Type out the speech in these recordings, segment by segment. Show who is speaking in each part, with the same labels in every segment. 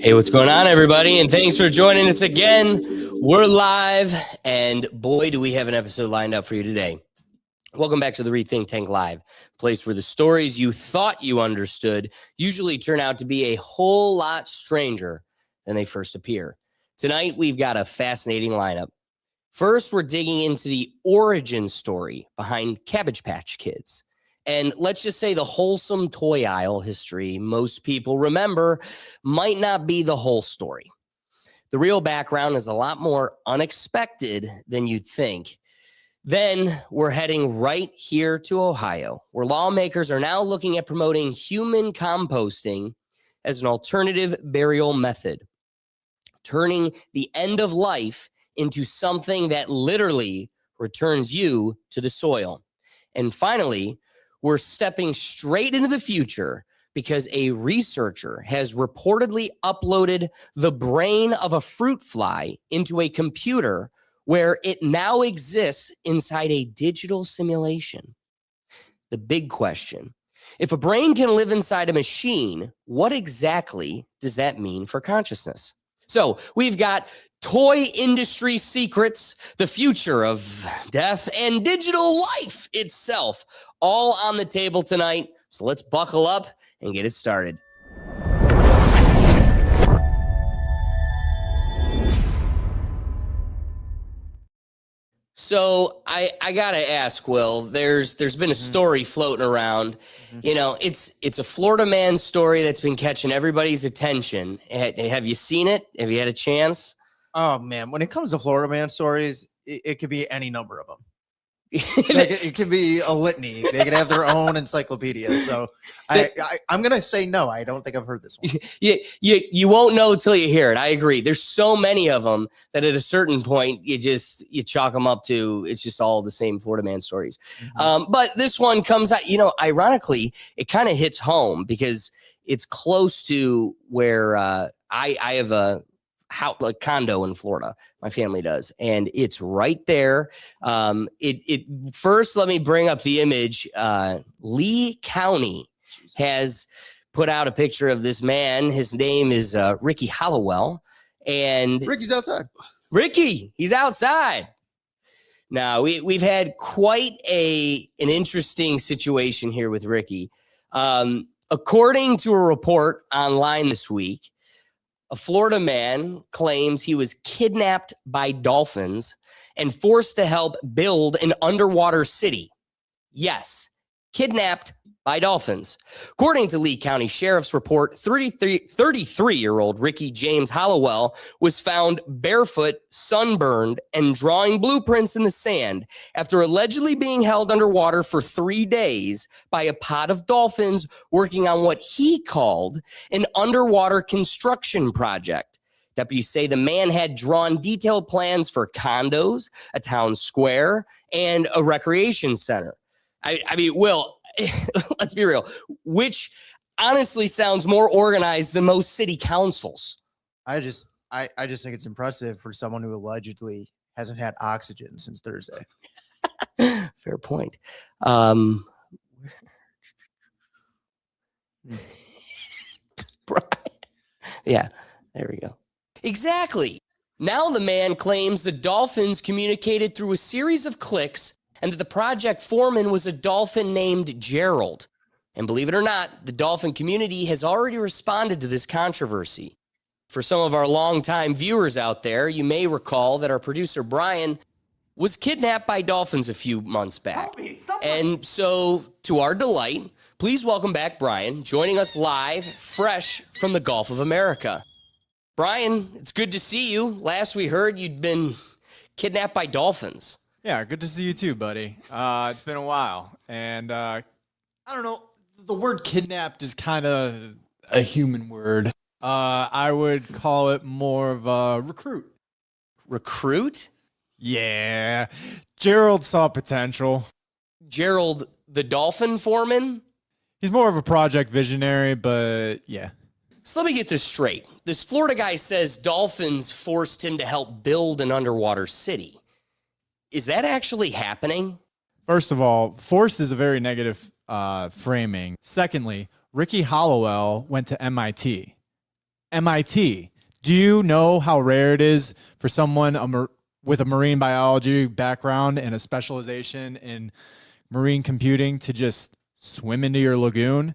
Speaker 1: Hey, what's going on, everybody? And thanks for joining us again. We're live, and boy, do we have an episode lined up for you today. Welcome back to the Rethink Tank Live, a place where the stories you thought you understood usually turn out to be a whole lot stranger than they first appear. Tonight, we've got a fascinating lineup. First, we're digging into the origin story behind Cabbage Patch Kids. And let's just say the wholesome toy aisle history most people remember might not be the whole story. The real background is a lot more unexpected than you'd think. Then we're heading right here to Ohio, where lawmakers are now looking at promoting human composting as an alternative burial method, turning the end of life into something that literally returns you to the soil. And finally, we're stepping straight into the future because a researcher has reportedly uploaded the brain of a fruit fly into a computer where it now exists inside a digital simulation. The big question, if a brain can live inside a machine, what exactly does that mean for consciousness? So we've got toy industry secrets, the future of death, and digital life itself, all on the table tonight. So let's buckle up and get it started. So I gotta ask, Will, there's been a story floating around. You know, it's a Florida man story that's been catching everybody's attention. Have you seen it? Have you had a chance?
Speaker 2: Oh man, when it comes to Florida man stories, it could be any number of them. Like it could be a litany. They could have their own encyclopedia. So I'm gonna say no. I don't think I've heard this one.
Speaker 1: You won't know until you hear it. I agree. There's so many of them that at a certain point you chalk them up to it's just all the same Florida man stories. But this one comes out. You know, ironically, it kind of hits home because it's close to where I have a condo in Florida. My family does, and it's right there. First, let me bring up the image. Lee County has put out a picture of this man. His name is Ricky Hollowell, and
Speaker 2: Ricky's outside.
Speaker 1: Ricky, he's outside. Now we've had quite an interesting situation here with Ricky. According to a report online this week, a Florida man claims he was kidnapped by dolphins and forced to help build an underwater city. Yes, kidnapped by dolphins. According to Lee County Sheriff's report, 33-year-old Ricky James Hollowell was found barefoot, sunburned, and drawing blueprints in the sand after allegedly being held underwater for 3 days by a pod of dolphins working on what he called an underwater construction project. Deputies say the man had drawn detailed plans for condos, a town square, and a recreation center. I mean, Will, let's be real, which honestly sounds more organized than most city councils.
Speaker 2: I just think it's impressive for someone who allegedly hasn't had oxygen since Thursday.
Speaker 1: Fair point. Yeah, there we go. Exactly. Now the man claims the dolphins communicated through a series of clicks and that the project foreman was a dolphin named Gerald. And believe it or not, the dolphin community has already responded to this controversy. For some of our longtime viewers out there, you may recall that our producer Brian was kidnapped by dolphins a few months back. And so, to our delight, please welcome back Brian, joining us live, fresh from the Gulf of America. Brian, it's good to see you. Last we heard, you'd been kidnapped by dolphins.
Speaker 3: Yeah, good to see you too, buddy. It's been a while. And I don't know, the word kidnapped is kind of a human word. I would call it more of a recruit.
Speaker 1: Recruit?
Speaker 3: Yeah, Gerald saw potential.
Speaker 1: Gerald, the dolphin foreman?
Speaker 3: He's more of a project visionary, but yeah.
Speaker 1: So let me get this straight. This Florida guy says dolphins forced him to help build an underwater city. Is that actually happening?
Speaker 3: First of all, forced is a very negative framing. Secondly, Ricky Hollowell went to MIT. MIT. Do you know how rare it is for someone with a marine biology background and a specialization in marine computing to just swim into your lagoon?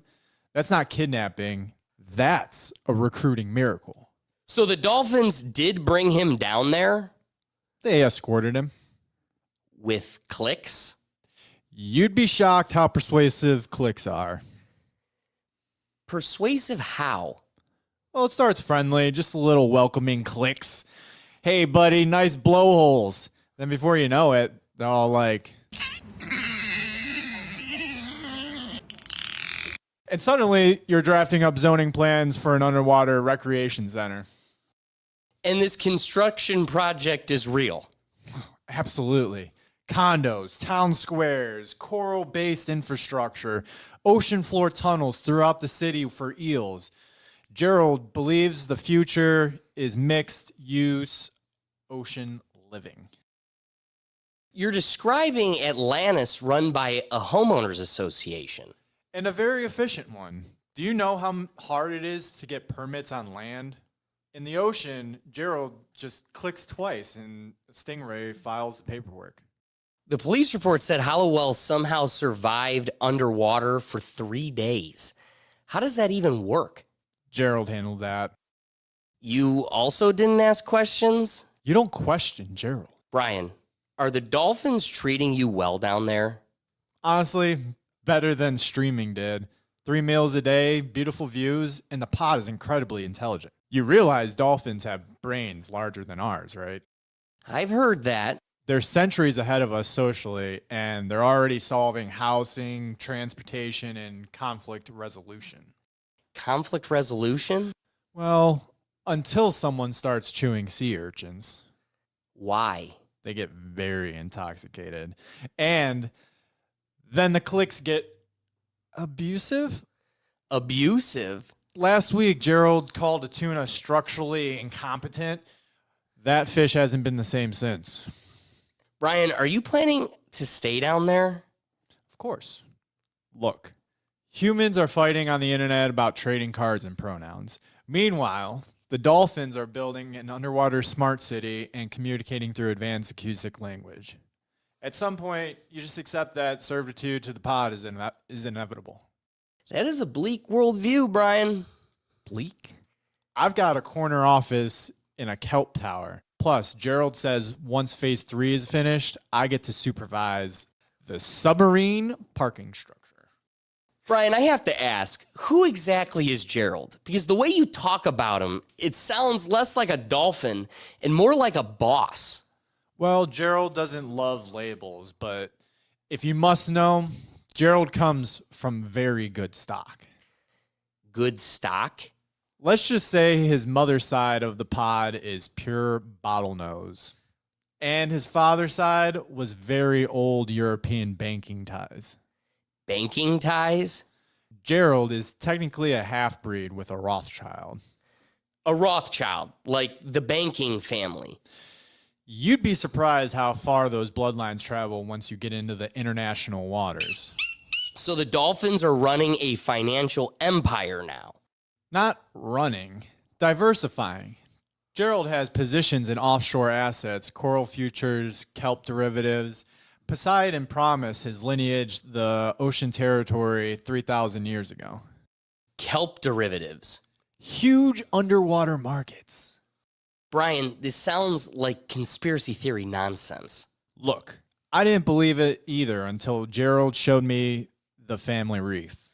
Speaker 3: That's not kidnapping. That's a recruiting miracle.
Speaker 1: So the dolphins did bring him down there?
Speaker 3: They escorted him.
Speaker 1: With clicks?
Speaker 3: You'd be shocked how persuasive clicks are.
Speaker 1: Persuasive how?
Speaker 3: Well, it starts friendly, just a little welcoming clicks. Hey, buddy, nice blowholes. Then before you know it, they're all like... And suddenly, you're drafting up zoning plans for an underwater recreation center.
Speaker 1: And this construction project is real?
Speaker 3: Absolutely. Condos, town squares, coral-based infrastructure, ocean floor tunnels throughout the city for eels. Gerald believes the future is mixed-use ocean living.
Speaker 1: You're describing Atlantis run by a homeowners association.
Speaker 3: And a very efficient one. Do you know how hard it is to get permits on land? In the ocean, Gerald just clicks twice and Stingray files the paperwork.
Speaker 1: The police report said Hollowell somehow survived underwater for 3 days. How does that even work?
Speaker 3: Gerald handled that.
Speaker 1: You also didn't ask questions?
Speaker 3: You don't question Gerald.
Speaker 1: Brian, are the dolphins treating you well down there?
Speaker 3: Honestly, better than streaming did. 3 meals a day, beautiful views, and the pod is incredibly intelligent. You realize dolphins have brains larger than ours, right?
Speaker 1: I've heard that.
Speaker 3: They're centuries ahead of us socially, and they're already solving housing, transportation, and conflict resolution.
Speaker 1: Conflict resolution?
Speaker 3: Well, until someone starts chewing sea urchins.
Speaker 1: Why?
Speaker 3: They get very intoxicated. And then the clicks get abusive.
Speaker 1: Abusive?
Speaker 3: Last week, Gerald called a tuna structurally incompetent. That fish hasn't been the same since.
Speaker 1: Brian, are you planning to stay down there?
Speaker 3: Of course. Look, humans are fighting on the internet about trading cards and pronouns. Meanwhile, the dolphins are building an underwater smart city and communicating through advanced acoustic language. At some point, you just accept that servitude to the pod is inevitable.
Speaker 1: That is a bleak worldview, Brian.
Speaker 3: Bleak? I've got a corner office in a kelp tower. Plus, Gerald says once phase 3 is finished, I get to supervise the submarine parking structure.
Speaker 1: Brian, I have to ask, who exactly is Gerald? Because the way you talk about him, it sounds less like a dolphin and more like a boss.
Speaker 3: Well, Gerald doesn't love labels, but if you must know, Gerald comes from very good stock.
Speaker 1: Good stock?
Speaker 3: Let's just say his mother's side of the pod is pure bottlenose. And his father's side was very old European banking ties.
Speaker 1: Banking ties?
Speaker 3: Gerald is technically a half-breed with a Rothschild.
Speaker 1: A Rothschild, like the banking family.
Speaker 3: You'd be surprised how far those bloodlines travel once you get into the international waters.
Speaker 1: So the dolphins are running a financial empire now.
Speaker 3: Not running, diversifying. Gerald has positions in offshore assets, coral futures, kelp derivatives. Poseidon promised his lineage the ocean territory 3,000 years ago.
Speaker 1: Kelp derivatives.
Speaker 3: Huge underwater markets.
Speaker 1: Brian, this sounds like conspiracy theory nonsense.
Speaker 3: Look, I didn't believe it either until Gerald showed me the family reef.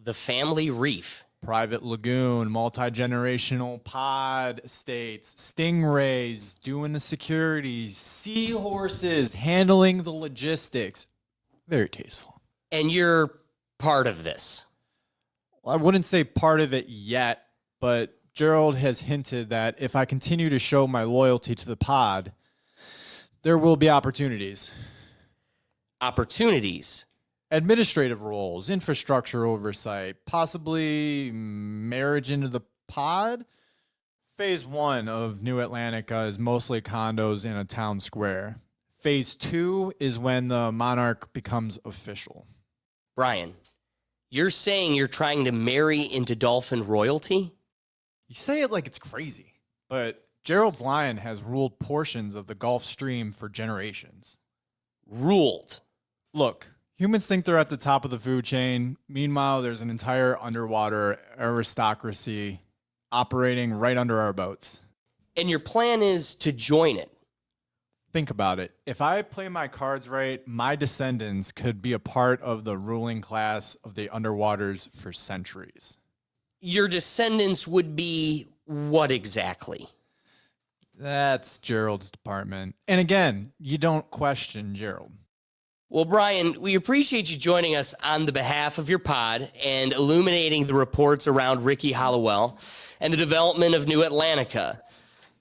Speaker 1: The family reef?
Speaker 3: private lagoon, multi-generational pod estates, stingrays, doing the security, seahorses, handling the logistics. Very tasteful.
Speaker 1: And you're part of this.
Speaker 3: I wouldn't say part of it yet, but Gerald has hinted that if I continue to show my loyalty to the pod, there will be opportunities.
Speaker 1: Opportunities.
Speaker 3: Administrative roles, infrastructure oversight, possibly marriage into the pod. Phase 1 of New Atlantica is mostly condos in a town square. Phase 2 is when the monarch becomes official.
Speaker 1: Brian, you're saying you're trying to marry into dolphin royalty?
Speaker 3: You say it like it's crazy, but Gerald's Lion has ruled portions of the Gulf Stream for generations.
Speaker 1: Ruled.
Speaker 3: Look, humans think they're at the top of the food chain. Meanwhile, there's an entire underwater aristocracy operating right under our boats.
Speaker 1: And your plan is to join it.
Speaker 3: Think about it. If I play my cards right, my descendants could be a part of the ruling class of the underwaters for centuries.
Speaker 1: Your descendants would be what exactly?
Speaker 3: That's Gerald's department. And again, you don't question Gerald.
Speaker 1: Well, Brian, we appreciate you joining us on the behalf of your pod and illuminating the reports around Ricky Hollowell and the development of New Atlantica.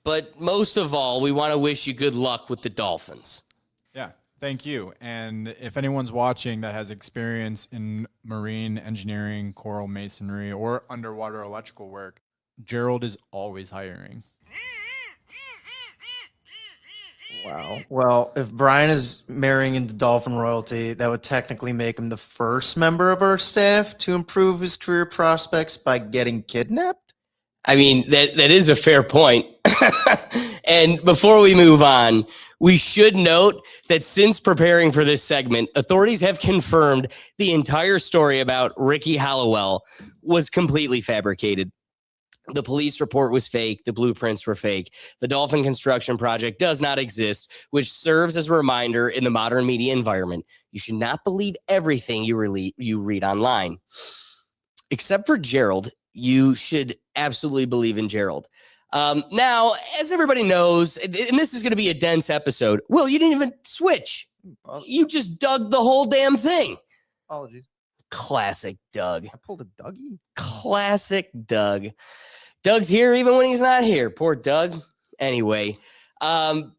Speaker 1: But most of all, we want to wish you good luck with the Dolphins.
Speaker 3: Yeah, thank you. And if anyone's watching that has experience in marine engineering, coral masonry, or underwater electrical work, Gerald is always hiring.
Speaker 2: Wow. Well, if Brian is marrying into dolphin royalty, that would technically make him the first member of our staff to improve his career prospects by getting kidnapped.
Speaker 1: I mean, that is a fair point. And before we move on, we should note that since preparing for this segment, authorities have confirmed the entire story about Ricky Hollowell was completely fabricated. The police report was fake. The blueprints were fake. The dolphin construction project does not exist, which serves as a reminder in the modern media environment. You should not believe everything you read online. Except for Gerald, you should absolutely believe in Gerald. Now, as everybody knows, and this is going to be a dense episode. Will, you didn't even switch. You just dug the whole damn thing.
Speaker 2: Apologies.
Speaker 1: Classic Doug.
Speaker 2: I pulled a Dougie.
Speaker 1: Classic Doug. Doug's here even when he's not here. Poor Doug. Anyway, fun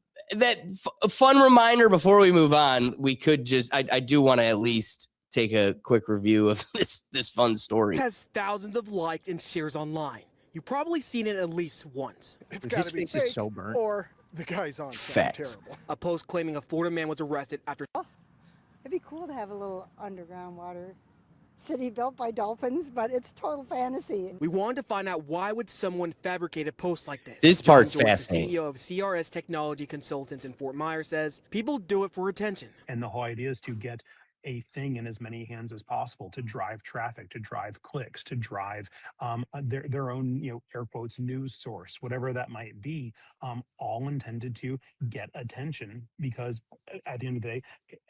Speaker 1: reminder before we move on, we could just, I do want to at least take a quick review of this fun story.
Speaker 4: It has thousands of likes and shares online. You've probably seen it at least once.
Speaker 2: It's his face is so burnt.
Speaker 4: Or the guy's on
Speaker 1: Facts.
Speaker 4: terrible. A post claiming a Florida man was arrested after...
Speaker 5: It'd be cool to have a little underground water city built by dolphins, but it's total fantasy.
Speaker 4: We wanted to find out why would someone fabricate a post like this.
Speaker 1: This
Speaker 4: John
Speaker 1: part's
Speaker 4: George,
Speaker 1: fascinating.
Speaker 4: The CEO of CRS Technology Consultants in Fort Myers says people do it for attention.
Speaker 6: And the whole idea is to get a thing in as many hands as possible to drive traffic, to drive clicks, to drive their own, air quotes, news source, whatever that might be, all intended to get attention, because at the end of the day,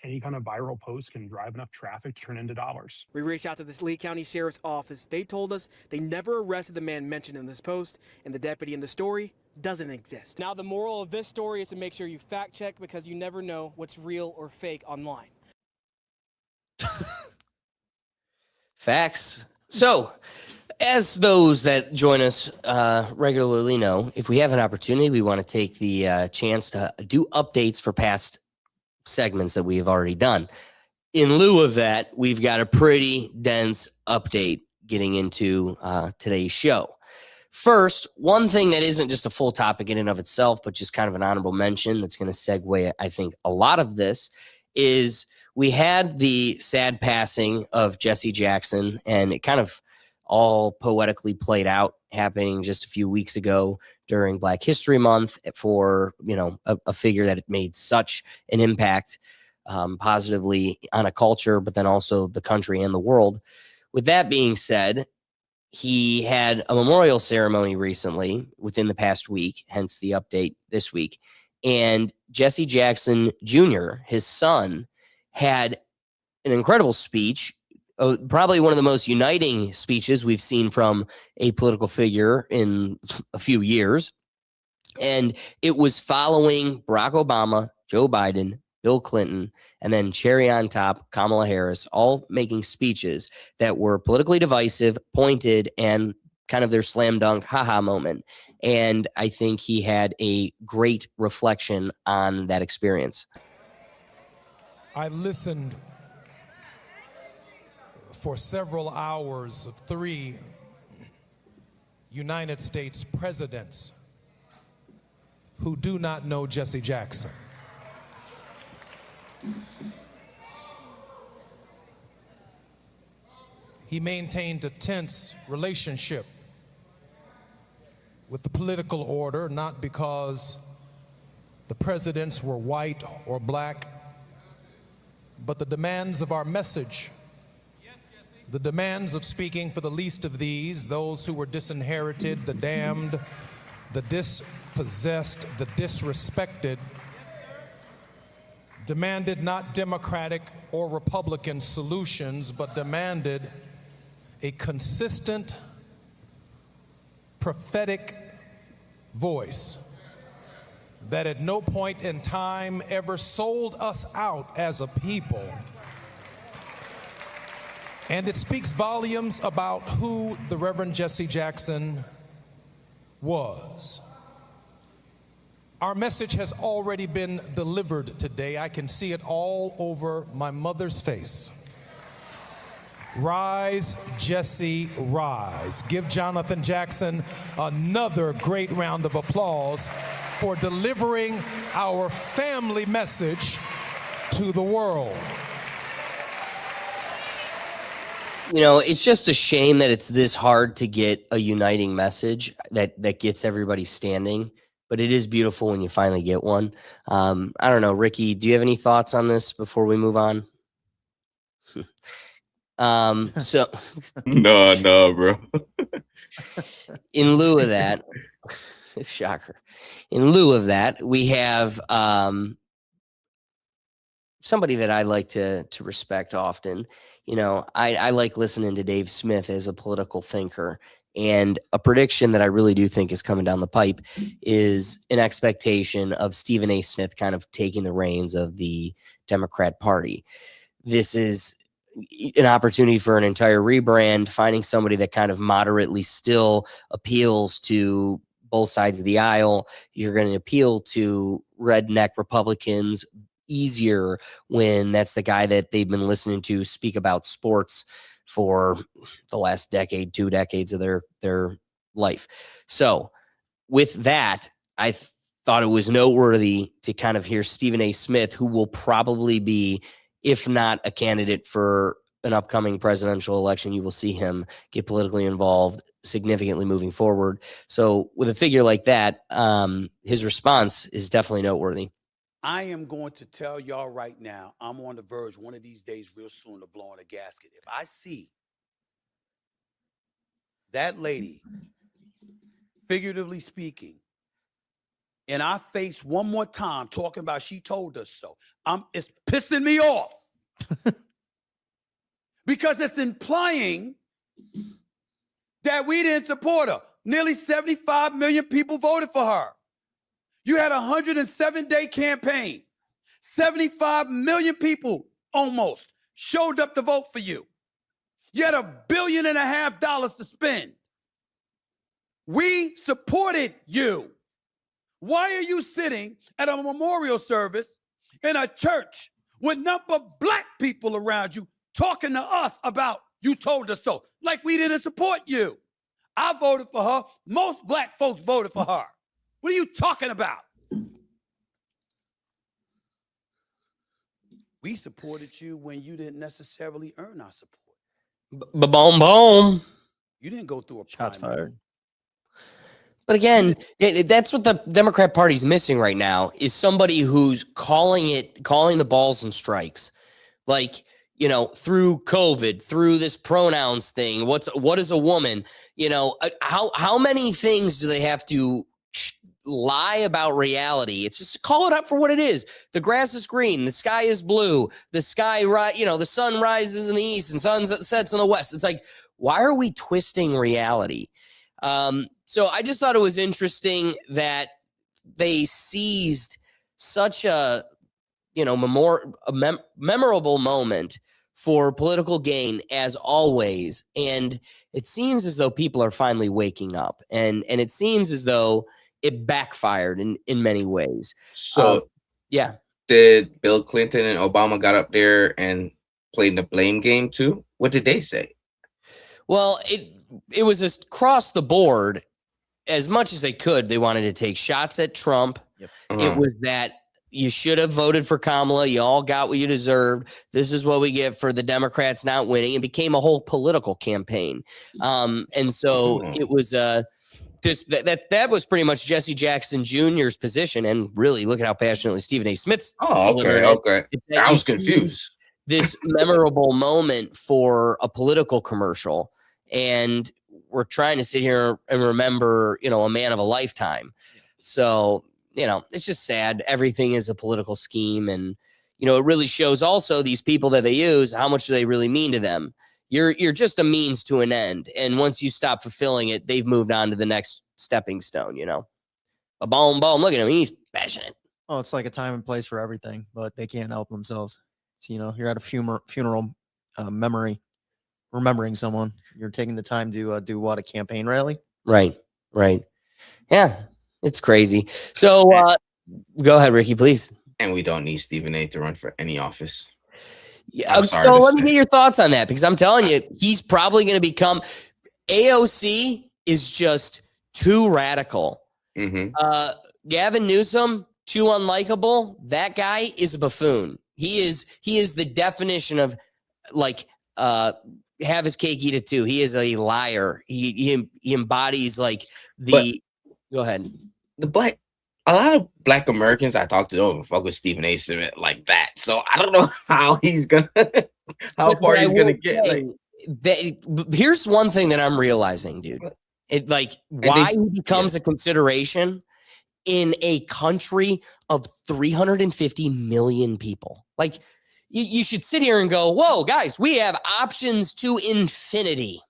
Speaker 6: any kind of viral post can drive enough traffic to turn into dollars.
Speaker 4: We reached out to the Lee County Sheriff's Office. They told us they never arrested the man mentioned in this post, and the deputy in the story doesn't exist. Now, the moral of this story is to make sure you fact check, because you never know what's real or fake online.
Speaker 1: Facts. So, as those that join us regularly know, if we have an opportunity, we want to take the chance to do updates for past segments that we have already done. In lieu of that, we've got a pretty dense update getting into today's show. First, one thing that isn't just a full topic in and of itself, but just kind of an honorable mention that's going to segue, I think, a lot of this is we had the sad passing of Jesse Jackson, and it kind of all poetically played out, happening just a few weeks ago during Black History Month for, a figure that made such an impact positively on a culture, but then also the country and the world. With that being said, he had a memorial ceremony recently within the past week, hence the update this week. And Jesse Jackson Jr., his son, had an incredible speech probably one of the most uniting speeches we've seen from a political figure in a few years. And it was following Barack Obama, Joe Biden, Bill Clinton, and then cherry on top, Kamala Harris, all making speeches that were politically divisive, pointed, and kind of their slam dunk haha moment. And I think he had a great reflection on that experience.
Speaker 7: I listened for several hours of 3 United States presidents who do not know Jesse Jackson. He maintained a tense relationship with the political order, not because the presidents were white or black, but the demands of our message, the demands of speaking for the least of these, those who were disinherited, the damned, the dispossessed, the disrespected, demanded not Democratic or Republican solutions, but demanded a consistent, prophetic voice that at no point in time ever sold us out as a people. And it speaks volumes about who the Reverend Jesse Jackson was. Our message has already been delivered today. I can see it all over my mother's face. Rise, Jesse, rise. Give Jonathan Jackson another great round of applause for delivering our family message to the world.
Speaker 1: You know, it's just a shame that it's this hard to get a uniting message that gets everybody standing, but it is beautiful when you finally get one. I don't know, Ricky, do you have any thoughts on this before we move on? So
Speaker 8: No, bro.
Speaker 1: in lieu of that, shocker. In lieu of that, we have somebody that I like to respect often. You know, I like listening to Dave Smith as a political thinker, and a prediction that I really do think is coming down the pipe is an expectation of Stephen A. Smith kind of taking the reins of the Democrat Party. This is an opportunity for an entire rebrand, finding somebody that kind of moderately still appeals to both sides of the aisle. You're going to appeal to redneck Republicans easier when that's the guy that they've been listening to speak about sports for the last decade, 2 decades of their life. So with that, I thought it was noteworthy to kind of hear Stephen A. Smith, who will probably be, if not a candidate for an upcoming presidential election, you will see him get politically involved significantly moving forward. So with a figure like that, his response is definitely noteworthy.
Speaker 9: I am going to tell y'all right now, I'm on the verge one of these days real soon of blowing a gasket. If I see that lady, figuratively speaking, in our face one more time talking about she told us so, it's pissing me off. Because it's implying that we didn't support her. Nearly 75 million people voted for her. You had a 107-day campaign. 75 million people almost showed up to vote for you. You had $1.5 billion to spend. We supported you. Why are you sitting at a memorial service in a church with number of black people around you talking to us about you told us so, like we didn't support you? I voted for her. Most black folks voted for her. What are you talking about? We supported you when you didn't necessarily earn our support.
Speaker 1: Boom, boom.
Speaker 9: You didn't go through a
Speaker 2: Shots
Speaker 9: primary.
Speaker 2: fired.
Speaker 1: But again, that's what the Democrat Party's missing right now, is somebody who's calling the balls and strikes. Like, you know, through COVID, through this pronouns thing, what is a woman? You know, how many things do they have to lie about reality. It's just call it up for what it is. The grass is green. The sky is blue. The sky, the sun rises in the east and sun sets in the west. It's like, why are we twisting reality? So I just thought it was interesting that they seized such a memorable moment for political gain, as always. And it seems as though people are finally waking up, and it seems as though it backfired in many ways.
Speaker 8: So,
Speaker 1: yeah.
Speaker 8: Did Bill Clinton and Obama got up there and played the blame game too? What did they say?
Speaker 1: Well, it was across the board. As much as they could, they wanted to take shots at Trump.
Speaker 2: Yep.
Speaker 1: It was that you should have voted for Kamala. You all got what you deserved. This is what we get for the Democrats not winning. It became a whole political campaign. And so it was that was pretty much Jesse Jackson Jr.'s position. And really, look at how passionately Stephen A. Smith's.
Speaker 8: Okay. I was confused.
Speaker 1: This memorable moment for a political commercial. And we're trying to sit here and remember, a man of a lifetime. So, it's just sad. Everything is a political scheme. And, it really shows also these people that they use, how much do they really mean to them? You're just a means to an end. And once you stop fulfilling it, they've moved on to the next stepping stone, A boom, look at him. He's passionate.
Speaker 2: Oh, it's like a time and place for everything, but they can't help themselves. So, you're at a funeral remembering someone. You're taking the time to do what, a campaign rally?
Speaker 1: Right. Yeah, it's crazy. So go ahead, Ricky, please.
Speaker 8: And we don't need Stephen A. to run for any office.
Speaker 1: Yeah, so let me get your thoughts on that, because I'm telling you, he's probably going to become AOC is just too radical. Gavin Newsom, too unlikable. That guy is a buffoon. He is the definition of have his cake, eat it too. He is a liar. He embodies go ahead.
Speaker 8: A lot of Black Americans I talked to don't fuck with Stephen A. Smith like that. So I don't know how he's gonna, far he's gonna get.
Speaker 1: Here's one thing that I'm realizing, dude. Why he becomes a consideration in a country of 350 million people. You should sit here and go, whoa, guys, we have options to infinity.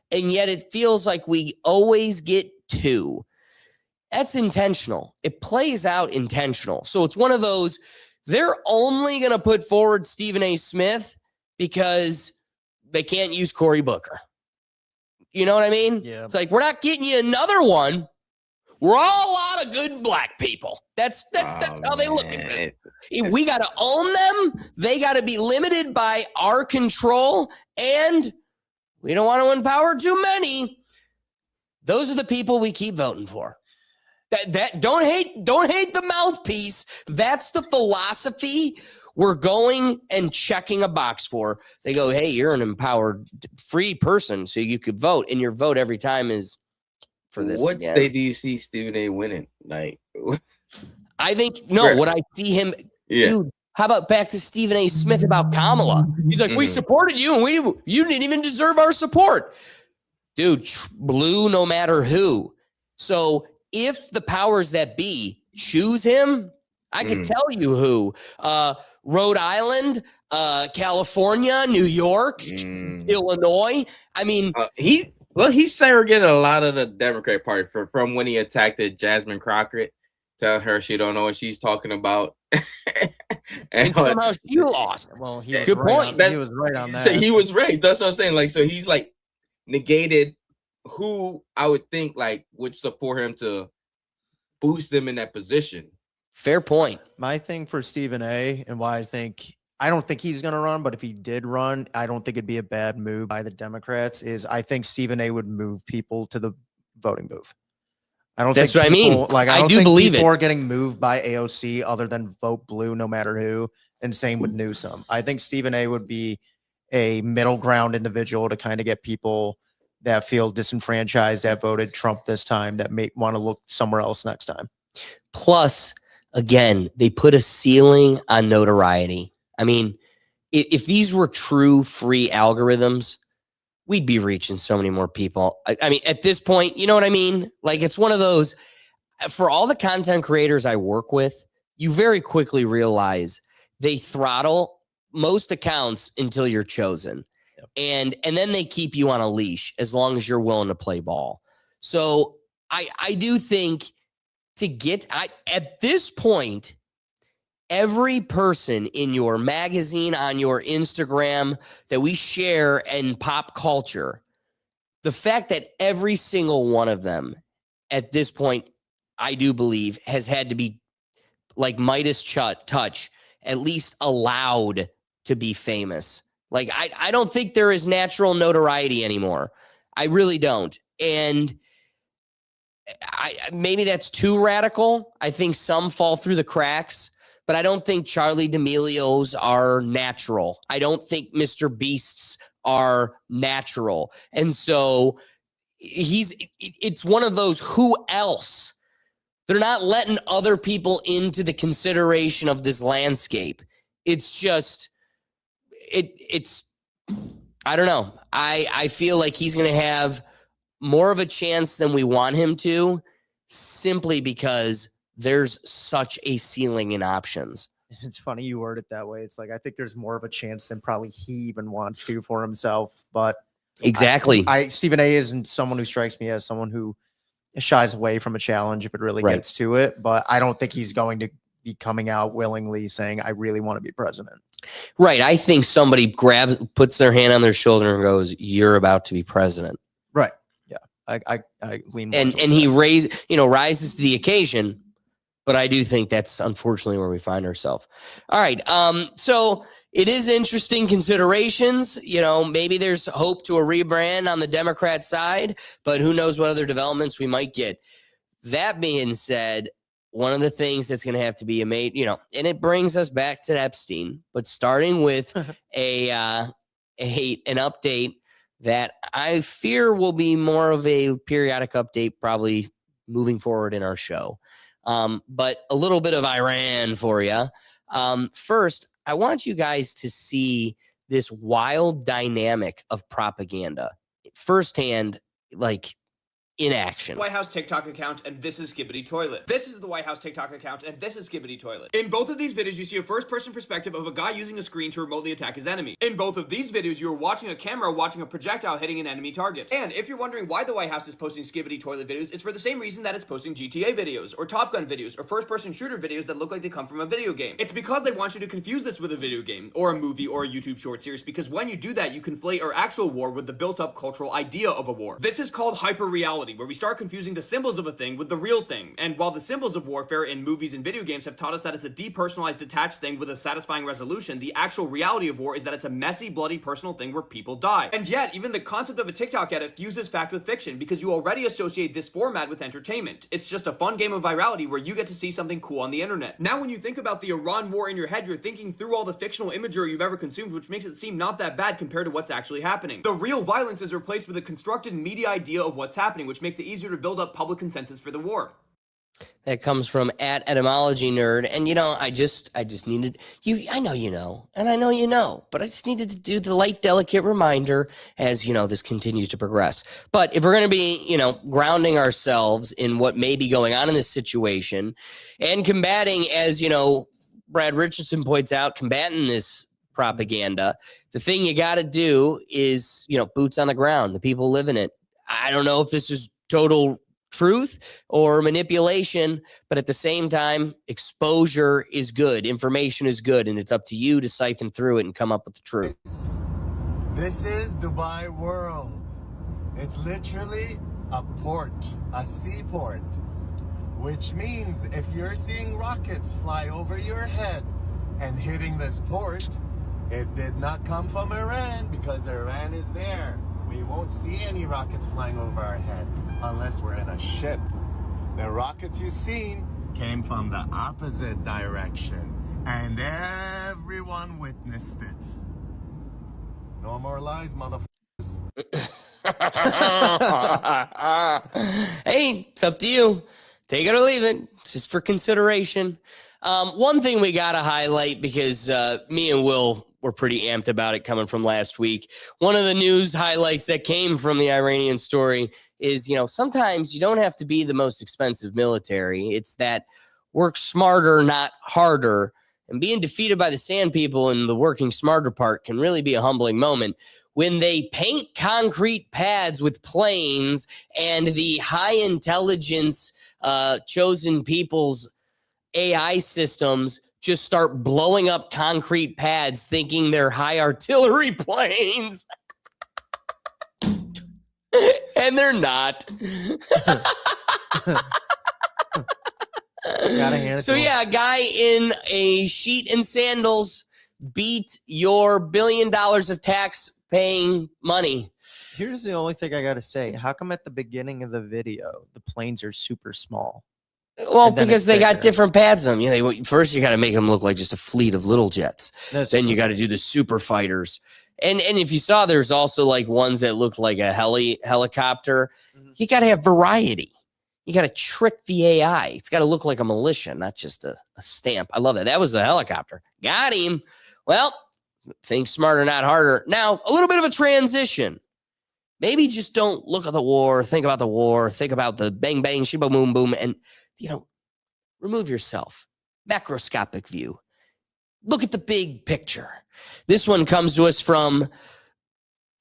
Speaker 1: And yet it feels like we always get two. That's intentional. It plays out intentional. So it's one of those, they're only going to put forward Stephen A. Smith because they can't use Cory Booker. You know what I mean?
Speaker 2: Yeah.
Speaker 1: It's like, we're not getting you another one. We're all a lot of good Black people. That's how they look at it. We got to own them. They got to be limited by our control, and we don't want to empower too many. Those are the people we keep voting for. That don't hate the mouthpiece. That's the philosophy we're going and checking a box for. They go, hey, you're an empowered, free person, so you could vote, and your vote every time is for this.
Speaker 8: What state do you see Stephen A. winning?
Speaker 1: I think what I see him, dude. How about back to Stephen A. Smith about Kamala? He's like, we supported you, and you didn't even deserve our support, dude. Blue, no matter who. So if the powers that be choose him, I can tell you who. Rhode Island, California, New York, Illinois. I mean,
Speaker 8: he surrogated a lot of the Democrat Party from when he attacked Jasmine Crockett, telling her she don't know what she's talking about,
Speaker 1: and somehow she lost.
Speaker 2: Well,
Speaker 1: good point.
Speaker 2: He was right on that.
Speaker 8: So he was right. That's what I'm saying. So he's negated who I would think would support him to boost them in that position.
Speaker 1: Fair point.
Speaker 2: My thing for Stephen A. and why I don't think he's going to run, but if he did run, I don't think it'd be a bad move by the Democrats, is I think Stephen A. would move people to the voting booth. I don't
Speaker 1: That's
Speaker 2: think
Speaker 1: what
Speaker 2: people,
Speaker 1: I mean.
Speaker 2: I don't
Speaker 1: do
Speaker 2: think
Speaker 1: believe
Speaker 2: people
Speaker 1: it.
Speaker 2: are getting moved by AOC other than vote blue no matter who, and same with Newsom. I think Stephen A. would be a middle ground individual to kind of get people that feel disenfranchised, that voted Trump this time, that may want to look somewhere else next time.
Speaker 1: Plus, again, they put a ceiling on notoriety. I mean, if these were true free algorithms, we'd be reaching so many more people. I mean, at this point, you know what I mean? It's one of those, for all the content creators I work with, you very quickly realize they throttle most accounts until you're chosen. Yep. And then they keep you on a leash as long as you're willing to play ball. So I do think at this point, every person in your magazine, on your Instagram that we share in pop culture, the fact that every single one of them at this point, I do believe, has had to be like Midas touch, at least allowed to be famous. Like, I don't think there is natural notoriety anymore. I really don't. And maybe that's too radical. I think some fall through the cracks. But I don't think Charlie D'Amelio's are natural. I don't think Mr. Beast's are natural. And so it's one of those, who else? They're not letting other people into the consideration of this landscape. It's just, it's, I don't know. I feel like he's going to have more of a chance than we want him to, simply because there's such a ceiling in options.
Speaker 2: It's funny you word it that way. It's like, I think there's more of a chance than probably he even wants to for himself. But
Speaker 1: exactly,
Speaker 2: Stephen A isn't someone who strikes me as someone who shies away from a challenge if it really gets to it. But I don't think he's going to be coming out willingly saying, I really want to be president.
Speaker 1: Right. I think somebody puts their hand on their shoulder and goes, you're about to be president.
Speaker 2: Right. Yeah. I lean more
Speaker 1: and he rises to the occasion. But I do think that's unfortunately where we find ourselves. All right. So it is interesting considerations. Maybe there's hope to a rebrand on the Democrat side, but who knows what other developments we might get. That being said, one of the things that's going to have to be made, and it brings us back to Epstein, but starting with an update that I fear will be more of a periodic update, probably moving forward in our show. But a little bit of Iran for you. First, I want you guys to see this wild dynamic of propaganda firsthand, like in action.
Speaker 10: White House TikTok account, and this is Skibbity Toilet. This is the White House TikTok account, and this is Skibbity Toilet. In both of these videos, you see a first-person perspective of a guy using a screen to remotely attack his enemy. In both of these videos, you are watching a camera watching a projectile hitting an enemy target. And if you're wondering why the White House is posting Skibbity Toilet videos, it's for the same reason that it's posting GTA videos, or Top Gun videos, or first-person shooter videos that look like they come from a video game. It's because they want you to confuse this with a video game, or a movie, or a YouTube short series, because when you do that, you conflate our actual war with the built-up cultural idea of a war. This is called hyper-reality, where we start confusing the symbols of a thing with the real thing. And while the symbols of warfare in movies and video games have taught us that it's a depersonalized, detached thing with a satisfying resolution, the actual reality of war is that it's a messy, bloody, personal thing where people die. And yet, even the concept of a TikTok edit fuses fact with fiction, because you already associate this format with entertainment. It's just a fun game of virality where you get to see something cool on the internet. Now, when you think about the Iran war in your head, you're thinking through all the fictional imagery you've ever consumed, which makes it seem not that bad compared to what's actually happening. The real violence is replaced with a constructed media idea of what's happening, which makes it easier to build up public consensus for the war.
Speaker 1: That comes from @etymology nerd. And I just needed I know, but I just needed to do the light, delicate reminder as this continues to progress. But if we're going to be grounding ourselves in what may be going on in this situation and combating, as Brad Richardson points out, combating this propaganda, the thing you got to do is boots on the ground, the people living it. I don't know if this is total truth or manipulation, but at the same time, exposure is good, information is good, and it's up to you to siphon through it and come up with the truth.
Speaker 11: This is Dubai World. It's literally a port, a seaport, which means if you're seeing rockets fly over your head and hitting this port, it did not come from Iran, because Iran is there. We won't see any rockets flying over our head unless we're in a ship. The rockets you've seen came from the opposite direction, and everyone witnessed it. No more lies, motherfuckers.
Speaker 1: Hey, it's up to you. Take it or leave it. It's just for consideration. One thing we got to highlight, because me and Will were pretty amped about it coming from last week. One of the news highlights that came from the Iranian story is, sometimes you don't have to be the most expensive military. It's that work smarter, not harder. And being defeated by the sand people in the working smarter part can really be a humbling moment. When they paint concrete pads with planes and the high intelligence chosen people's AI systems just start blowing up concrete pads thinking they're high artillery planes. And they're not. So yeah, a guy in a sheet and sandals beat your $1 billion of tax paying money.
Speaker 2: Here's the only thing I got to say. How come at the beginning of the video, the planes are super small?
Speaker 1: Well, because they got different pads on them. First, you got to make them look like just a fleet of little jets. Then you got to do the super fighters. And if you saw, there's also like ones that look like a helicopter. Mm-hmm. You got to have variety. You got to trick the AI. It's got to look like a militia, not just a stamp. I love that. That was a helicopter. Got him. Well, think smarter, not harder. Now, a little bit of a transition. Maybe just don't look at the war. Think about the war. Think about the bang, bang, shiba, boom, boom. And, remove yourself. Macroscopic view. Look at the big picture. This one comes to us from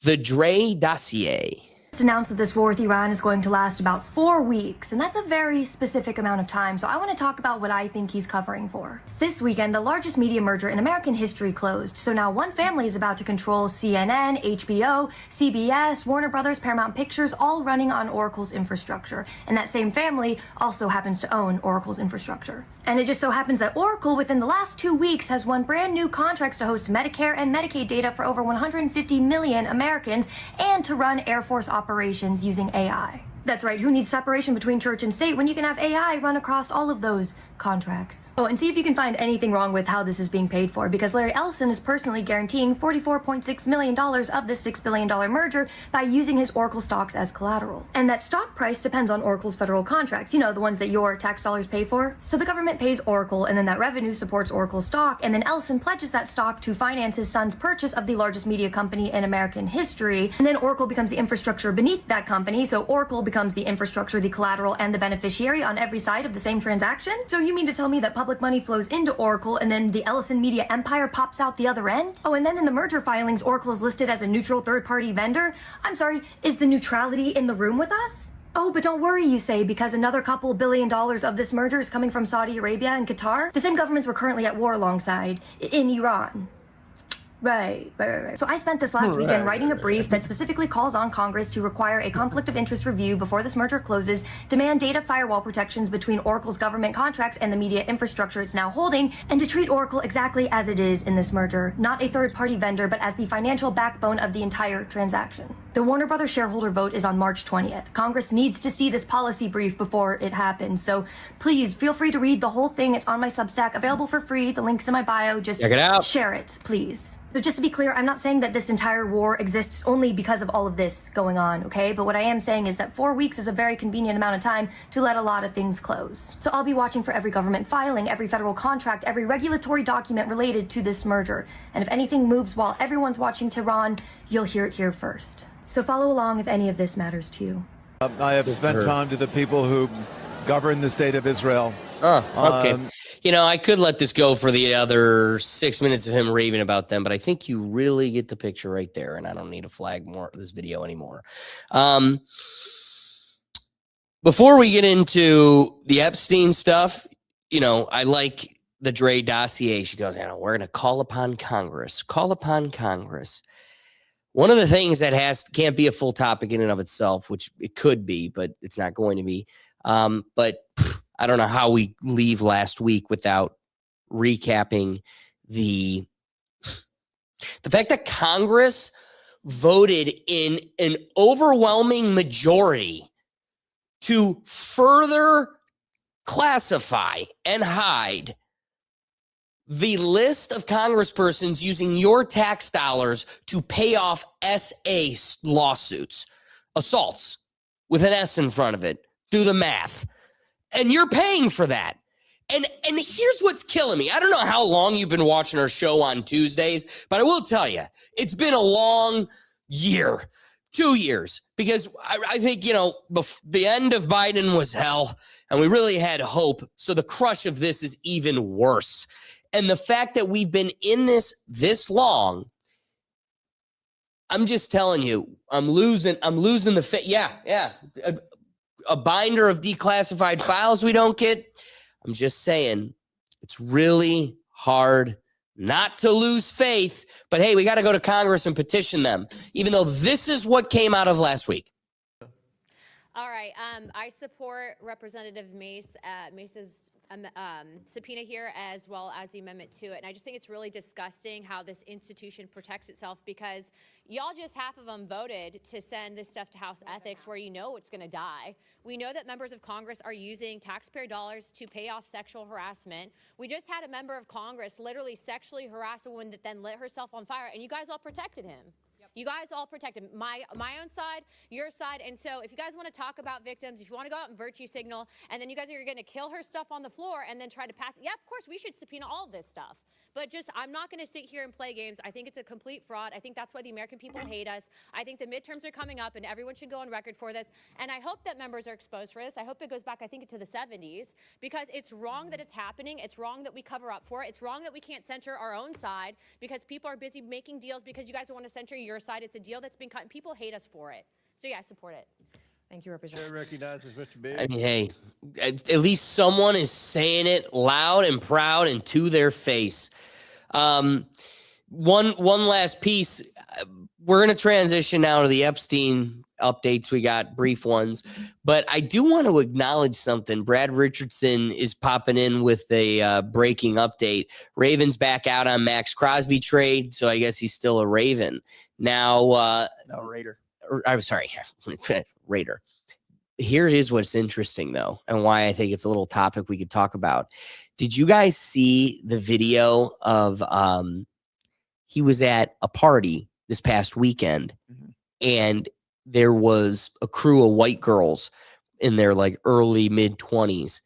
Speaker 1: the Dre Dossier.
Speaker 12: It's announced that this war with Iran is going to last about 4 weeks, and that's a very specific amount of time, so I want to talk about what I think he's covering for. This weekend, the largest media merger in American history closed, so now one family is about to control CNN, HBO, CBS, Warner Brothers, Paramount Pictures, all running on Oracle's infrastructure, and that same family also happens to own Oracle's infrastructure. And it just so happens that Oracle, within the last 2 weeks, has won brand new contracts to host Medicare and Medicaid data for over 150 million Americans, and to run Air Force operations using AI. That's right, who needs separation between church and state when you can have AI run across all of those contracts? Oh, and see if you can find anything wrong with how this is being paid for, because Larry Ellison is personally guaranteeing $44.6 million of this $6 billion merger by using his Oracle stocks as collateral. And that stock price depends on Oracle's federal contracts, the ones that your tax dollars pay for. So the government pays Oracle, and then that revenue supports Oracle's stock, and then Ellison pledges that stock to finance his son's purchase of the largest media company in American history. And then Oracle becomes the infrastructure beneath that company, so Oracle becomes the infrastructure, the collateral, and the beneficiary on every side of the same transaction. So you mean to tell me that public money flows into Oracle and then the Ellison media empire pops out the other end? Oh, and then in the merger filings, Oracle is listed as a neutral third-party vendor. I'm sorry, is the neutrality in the room with us? Oh, but don't worry, you say, because another couple $1 billion of this merger is coming from Saudi Arabia and Qatar, the same governments we're currently at war alongside, in Iran. Right. So I spent this last weekend writing a brief that specifically calls on Congress to require a conflict of interest review before this merger closes, demand data firewall protections between Oracle's government contracts and the media infrastructure it's now holding, and to treat Oracle exactly as it is in this merger, not a third-party vendor, but as the financial backbone of the entire transaction. The Warner Brothers shareholder vote is on March 20th. Congress needs to see this policy brief before it happens, so please feel free to read the whole thing. It's on my Substack, available for free. The link's in my bio. Just
Speaker 1: check it out.
Speaker 12: Share it, please. So just to be clear, I'm not saying that this entire war exists only because of all of this going on, okay? But what I am saying is that 4 weeks is a very convenient amount of time to let a lot of things close. So I'll be watching for every government filing, every federal contract, every regulatory document related to this merger. And if anything moves while everyone's watching Tehran, you'll hear it here first. So follow along if any of this matters to you.
Speaker 13: I have spent time to the people who govern the state of Israel.
Speaker 1: Oh, okay. I could let this go for the other 6 minutes of him raving about them, but I think you really get the picture right there, and I don't need to flag more this video anymore. Before we get into the Epstein stuff, I like the Dre Dossier. She goes, we're going to call upon Congress. Call upon Congress. One of the things that can't be a full topic in and of itself, which it could be, but it's not going to be. But I don't know how we leave last week without recapping the fact that Congress voted in an overwhelming majority to further classify and hide the list of congresspersons using your tax dollars to pay off SA lawsuits, assaults with an S in front of it. Do the math. And you're paying for that. And here's what's killing me. I don't know how long you've been watching our show on Tuesdays, but I will tell you, it's been a long year, 2 years, because I think, the end of Biden was hell, and we really had hope. So the crush of this is even worse. And the fact that we've been in this long, I'm just telling you, I'm losing the fit. Yeah. A binder of declassified files we don't get. I'm just saying, it's really hard not to lose faith. But hey, we got to go to Congress and petition them, even though this is what came out of last week.
Speaker 14: All right. I support Representative Mace's subpoena here, as well as the amendment to it. And I just think it's really disgusting how this institution protects itself, because y'all, just half of them voted to send this stuff to House Ethics, where it's going to die. We know that members of Congress are using taxpayer dollars to pay off sexual harassment. We just had a member of Congress literally sexually harass a woman that then lit herself on fire, and you guys all protected him. You guys all protected my own side, your side. And so if you guys want to talk about victims, if you want to go out and virtue signal, and then you guys are going to kill her stuff on the floor and then try to pass it, yeah, of course we should subpoena all of this stuff. But I'm not going to sit here and play games. I think it's a complete fraud. I think that's why the American people hate us. I think the midterms are coming up, and everyone should go on record for this. And I hope that members are exposed for this. I hope it goes back, to the 70s, because it's wrong that it's happening. It's wrong that we cover up for it. It's wrong that we can't censor our own side because people are busy making deals because you guys don't want to censor your side. It's a deal that's been cut, and people hate us for it. So, yeah, I support it. Thank you, Representative.
Speaker 2: Recognizes Mr. Big.
Speaker 1: I mean, hey, at least someone is saying it loud and proud and to their face. One last piece. We're going to transition now to the Epstein updates. We got brief ones, but I do want to acknowledge something. Brad Richardson is popping in with a breaking update. Ravens back out on Max Crosby trade, so I guess he's still a Raven now.
Speaker 2: No, Raider.
Speaker 1: I'm sorry, Raider. Here is what's interesting, though, and why I think it's a little topic we could talk about. Did you guys see the video of he was at a party this past weekend, and there was a crew of white girls in their early mid-20s,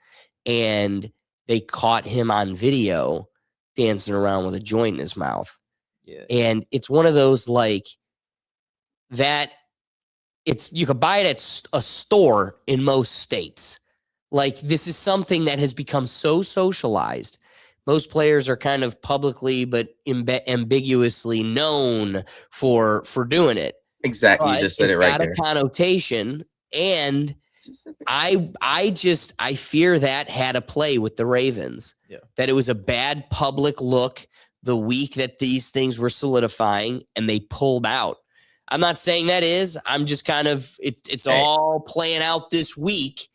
Speaker 1: and they caught him on video dancing around with a joint in his mouth.
Speaker 2: Yeah.
Speaker 1: And it's one of those that you could buy it at a store in most states. This is something that has become so socialized. Most players are kind of publicly but ambiguously known for doing it.
Speaker 8: Exactly.
Speaker 1: But
Speaker 8: you just said it right there.
Speaker 1: It's got a connotation, and I fear that had a play with the Ravens.
Speaker 2: Yeah.
Speaker 1: That it was a bad public look the week that these things were solidifying, and they pulled out. I'm not saying that is. I'm just kind of it's all playing out this week.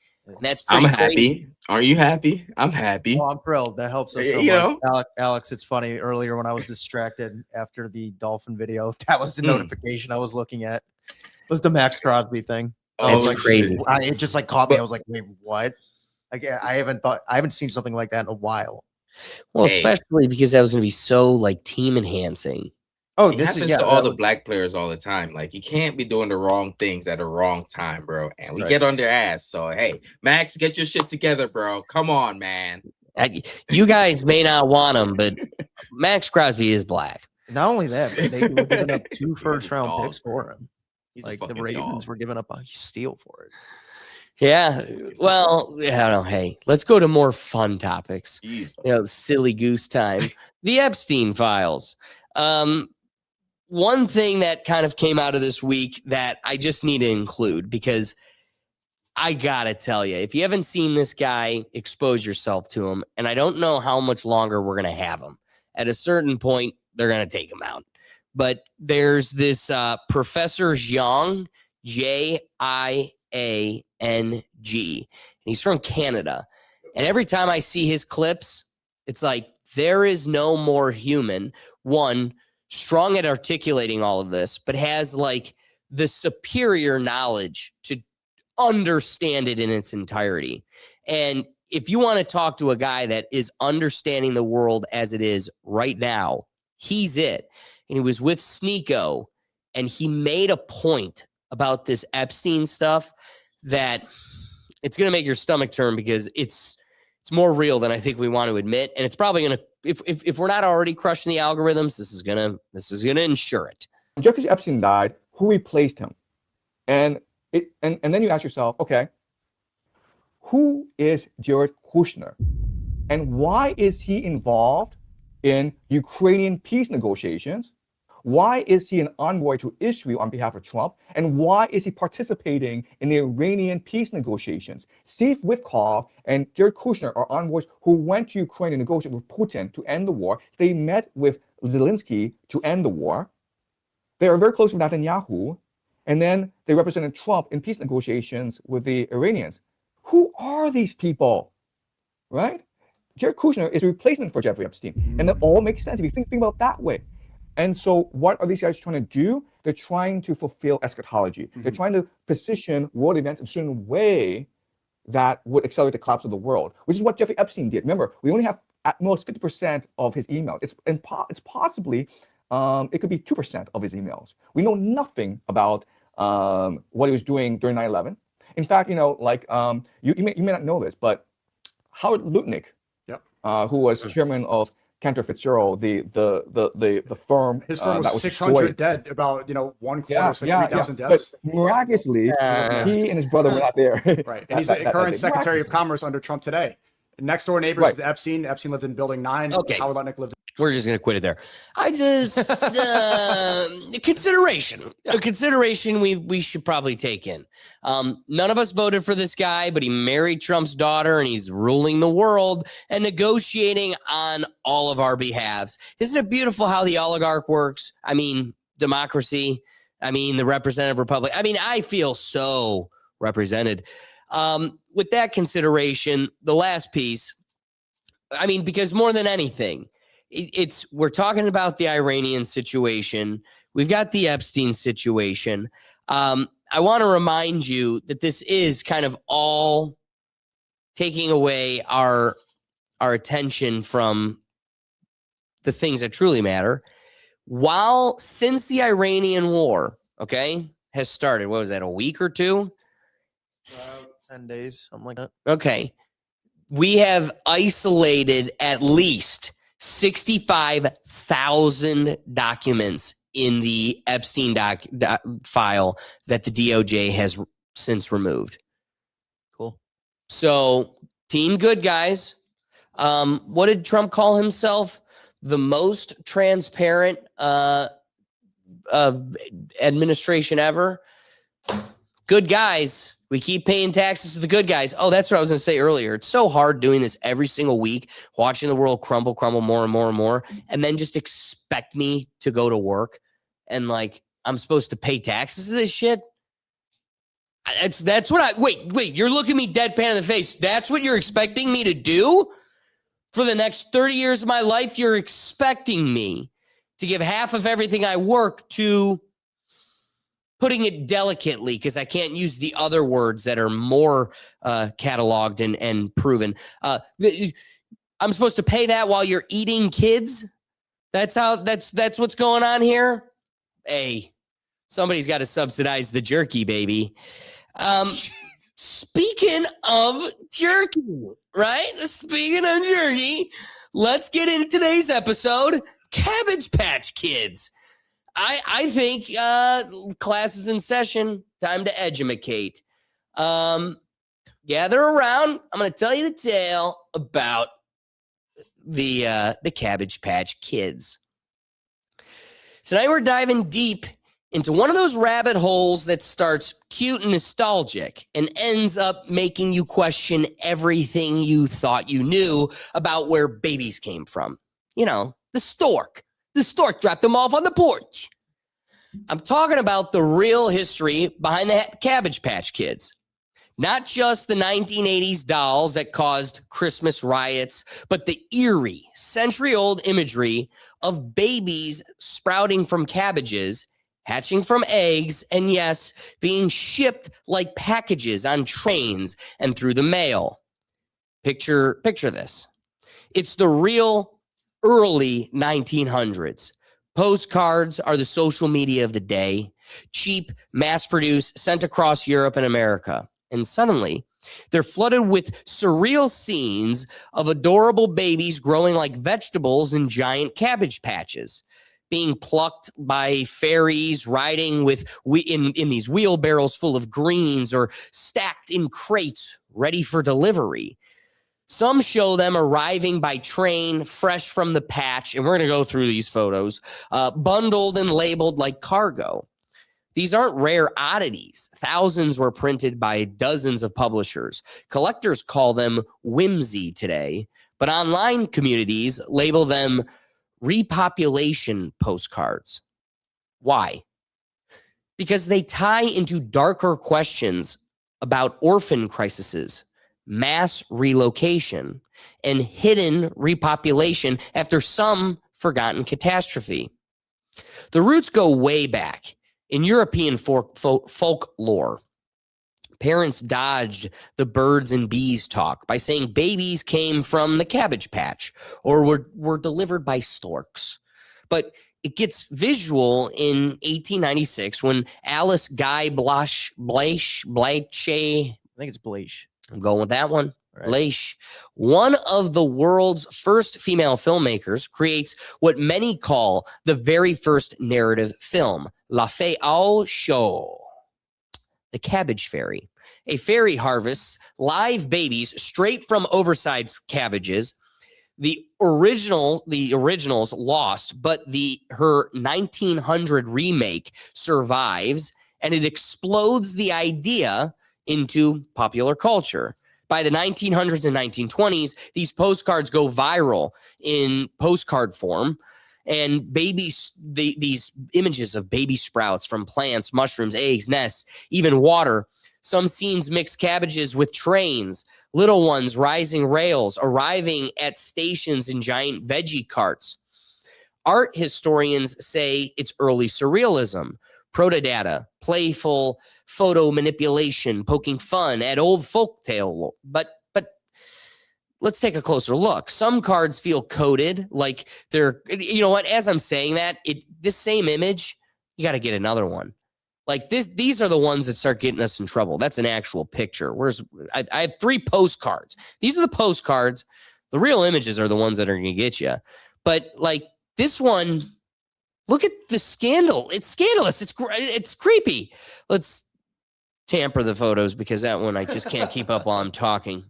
Speaker 8: I'm happy. Are you happy? I'm happy.
Speaker 2: Oh, I'm thrilled. That helps us so much. Alex, it's funny. Earlier when I was distracted after the dolphin video, that was the notification I was looking at. It was the Max Crosby thing.
Speaker 1: Oh, it's crazy.
Speaker 2: It just caught me. I was like, wait, what? I haven't seen something like that in a while.
Speaker 1: Well, especially because that was going to be so team enhancing.
Speaker 2: Oh,
Speaker 8: it happens to all the black players all the time. You can't be doing the wrong things at the wrong time, bro. And we get on their ass. So, hey, Max, get your shit together, bro. Come on, man.
Speaker 1: You guys may not want him, but Max Crosby is black.
Speaker 2: Not only that, but they were giving up 2 first-round picks for him. The Ravens were giving up a steal for it.
Speaker 1: Yeah. Well, I don't know. Hey, let's go to more fun topics. Silly goose time. The Epstein files. One thing that kind of came out of this week that I just need to include, because I gotta tell you, if you haven't seen this guy, expose yourself to him. And I don't know how much longer we're going to have him. At a certain point, they're going to take him out. But there's this Professor Jiang, Jiang. And he's from Canada. And every time I see his clips, it's there is no more human. One, strong at articulating all of this, but has the superior knowledge to understand it in its entirety. And if you want to talk to a guy that is understanding the world as it is right now, he's it. And he was with Sneeko, and he made a point about this Epstein stuff that it's going to make your stomach turn, because it's It's more real than I think we want to admit, and it's probably going to, if we're not already crushing the algorithms, this is gonna ensure it.
Speaker 15: When Jeffrey Epstein died, who replaced him? And then you ask yourself, okay, who is Jared Kushner, and why is he involved in Ukrainian peace negotiations? Why is he an envoy to Israel on behalf of Trump? And why is he participating in the Iranian peace negotiations? Steve Witkoff and Jared Kushner are envoys who went to Ukraine to negotiate with Putin to end the war. They met with Zelensky to end the war. They are very close with Netanyahu. And then they represented Trump in peace negotiations with the Iranians. Who are these people, right? Jared Kushner is a replacement for Jeffrey Epstein. And it all makes sense if you think about it that way. And so what are these guys trying to do? They're trying to fulfill eschatology. They're trying to position world events in a certain way that would accelerate the collapse of the world, which is what Jeffrey Epstein did. Remember, we only have at most 50% of his emails. It's possibly, it could be 2% of his emails. We know nothing about what he was doing during 9/11. In fact, you may not know this, but Howard Lutnick, who was chairman of Cantor Fitzgerald, the firm,
Speaker 16: his firm was
Speaker 15: that was
Speaker 16: 600
Speaker 15: destroyed.
Speaker 16: dead, about 1 quarter, it's like 3,000 deaths.
Speaker 15: But miraculously, he and his brother were not there.
Speaker 16: Right, and he's the current Secretary of Commerce under Trump today. Next door neighbors to Epstein. Epstein lived in Building 9.
Speaker 1: Okay.
Speaker 16: Howard Lutnick lived.
Speaker 1: We're just going to quit it there. I just a consideration we should probably take in. None of us voted for this guy, but he married Trump's daughter and he's ruling the world and negotiating on all of our behalves. Isn't it beautiful how the oligarch works? I mean, democracy. I mean, the representative republic. I mean, I feel so represented. With that consideration, the last piece, I mean, because more than anything, we're talking about the Iranian situation. We've got the Epstein situation. I want to remind you that this is kind of all taking away our attention from the things that truly matter. Since the Iranian war, has started, what was that, a week or two?
Speaker 2: 10 days, something like that.
Speaker 1: Okay. We have isolated at least 65,000 documents in the Epstein file that the DOJ has since removed.
Speaker 2: Cool.
Speaker 1: So, team good guys. What did Trump call himself? The most transparent administration ever. Good guys. We keep paying taxes to the good guys. Oh, that's what I was going to say earlier. It's so hard doing this every single week, watching the world crumble more and more and more, and then just expect me to go to work and I'm supposed to pay taxes to this shit. That's what wait, you're looking me deadpan in the face. That's what you're expecting me to do for the next 30 years of my life? You're expecting me to give half of everything I work to, putting it delicately, because I can't use the other words that are more cataloged and proven. I'm supposed to pay that while you're eating kids? That's what's going on here? Hey, somebody's got to subsidize the jerky, baby. Speaking of jerky, right? Speaking of jerky, let's get into today's episode, Cabbage Patch Kids. I think class is in session. Time to edumacate. Gather around. I'm going to tell you the tale about the Cabbage Patch Kids. Tonight we're diving deep into one of those rabbit holes that starts cute and nostalgic and ends up making you question everything you thought you knew about where babies came from. The stork. The stork dropped them off on the porch. I'm talking about the real history behind the Cabbage Patch Kids. Not just the 1980s dolls that caused Christmas riots, but the eerie, century-old imagery of babies sprouting from cabbages, hatching from eggs, and yes, being shipped like packages on trains and through the mail. Picture this. It's the real early 1900s. Postcards are the social media of the day, cheap, mass-produced, sent across Europe and America. And suddenly, They're flooded with surreal scenes of adorable babies growing like vegetables in giant cabbage patches, being plucked by fairies, riding in these wheelbarrows full of greens, or stacked in crates ready for delivery. Some show them arriving by train, fresh from the patch, and we're going to go through these photos, bundled and labeled like cargo. These aren't rare oddities. Thousands were printed by dozens of publishers. Collectors call them whimsy today, but online communities label them repopulation postcards. Why? Because they tie into darker questions about orphan crises, mass relocation, and hidden repopulation after some forgotten catastrophe. The roots go way back. In European folklore, parents dodged the birds and bees talk by saying babies came from the Cabbage Patch or were delivered by storks. But it gets visual in 1896 when Alice Guy Blache, I
Speaker 2: think it's Blache.
Speaker 1: I'm going with that one. Blache, one of the world's first female filmmakers, creates what many call the very first narrative film, La Fée aux Choux, The Cabbage Fairy. A fairy harvests live babies straight from oversized cabbages. The originals lost, but her 1900 remake survives, and it explodes the idea into popular culture. By the 1900s and 1920s, these postcards go viral in postcard form, and these images of baby sprouts from plants, mushrooms, eggs, nests, even water. Some scenes mix cabbages with trains, little ones rising rails, arriving at stations in giant veggie carts. Art historians say it's early surrealism, protodata, playful photo manipulation, poking fun at old folktale. But let's take a closer look. Some cards feel coded, like they're, you know what, as I'm saying that, this same image, you got to get another one. Like these are the ones that start getting us in trouble. That's an actual picture. I have 3 postcards. These are the postcards. The real images are the ones that are going to get you. But like this one, look at the scandal. It's scandalous. It's creepy. Let's tamper the photos because that one I just can't keep up while I'm talking.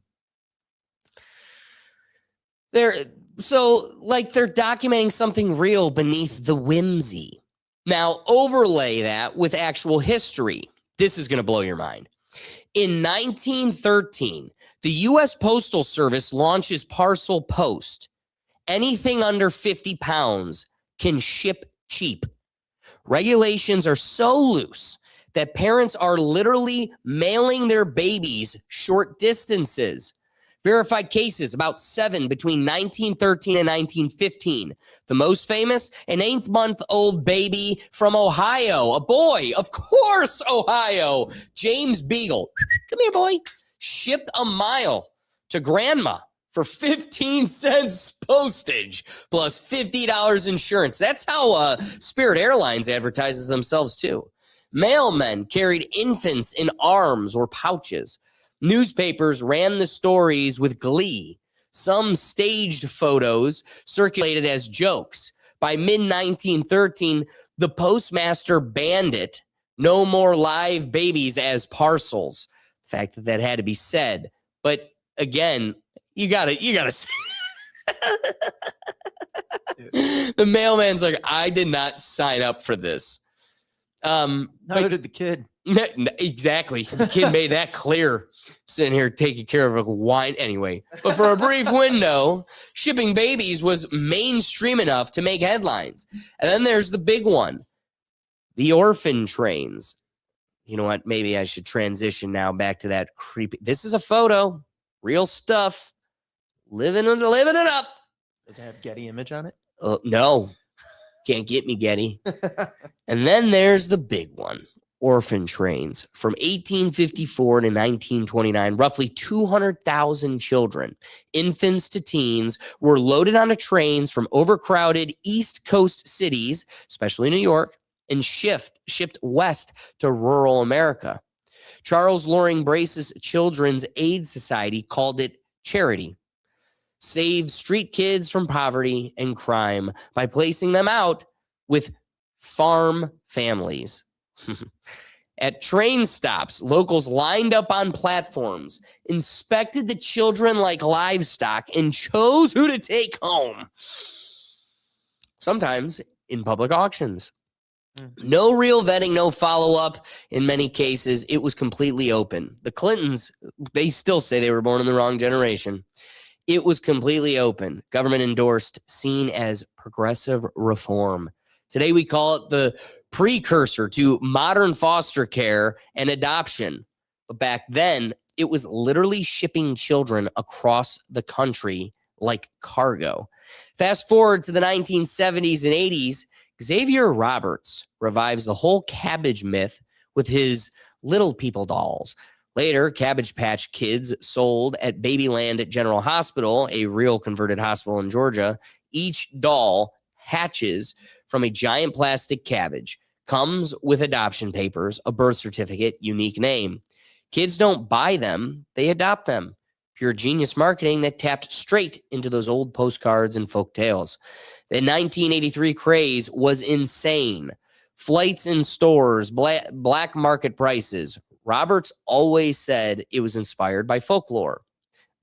Speaker 1: They're documenting something real beneath the whimsy. Now, overlay that with actual history. This is going to blow your mind. In 1913, the U.S. Postal Service launches Parcel Post. Anything under 50 pounds can ship cheap. Regulations are so loose that parents are literally mailing their babies short distances. Verified cases, about 7 between 1913 and 1915. The most famous, an 8-month-old baby from Ohio, a boy, of course, Ohio, James Beagle. Come here, boy. Shipped a mile to grandma for 15 cents postage plus $50 insurance. That's how Spirit Airlines advertises themselves too. Mailmen carried infants in arms or pouches. Newspapers ran the stories with glee. Some staged photos circulated as jokes. By mid-1913, the postmaster banned it. No more live babies as parcels. The fact that had to be said. But again, you gotta say. The mailman's like, I did not sign up for this.
Speaker 2: Neither did the kid.
Speaker 1: Exactly. The kid made that clear. Sitting here taking care of a wine. Anyway, but for a brief window, shipping babies was mainstream enough to make headlines. And then there's the big one, the orphan trains. You know what? Maybe I should transition now back to that creepy. This is a photo, real stuff, living it up.
Speaker 2: Does it have Getty image on it?
Speaker 1: No, can't get me Getty. And then there's the big one. Orphan trains. From 1854 to 1929, roughly 200,000 children, infants to teens, were loaded onto trains from overcrowded East Coast cities, especially New York, and shipped west to rural America. Charles Loring Brace's Children's Aid Society called it charity. Save street kids from poverty and crime by placing them out with farm families. At train stops, locals lined up on platforms, inspected the children like livestock, and chose who to take home. Sometimes in public auctions. No real vetting, no follow-up. In many cases, it was completely open. The Clintons, they still say they were born in the wrong generation. It was completely open, government endorsed, seen as progressive reform. Today, we call it the precursor to modern foster care and adoption. But back then, it was literally shipping children across the country like cargo. Fast forward to the 1970s and 80s, Xavier Roberts revives the whole Cabbage myth with his Little People dolls. Later, Cabbage Patch Kids sold at Babyland General Hospital, a real converted hospital in Georgia. Each doll hatches from a giant plastic cabbage, comes with adoption papers, a birth certificate, unique name. Kids don't buy them, they adopt them. Pure genius marketing that tapped straight into those old postcards and folk tales. The 1983 craze was insane. Flights in stores, black market prices. Roberts always said it was inspired by folklore,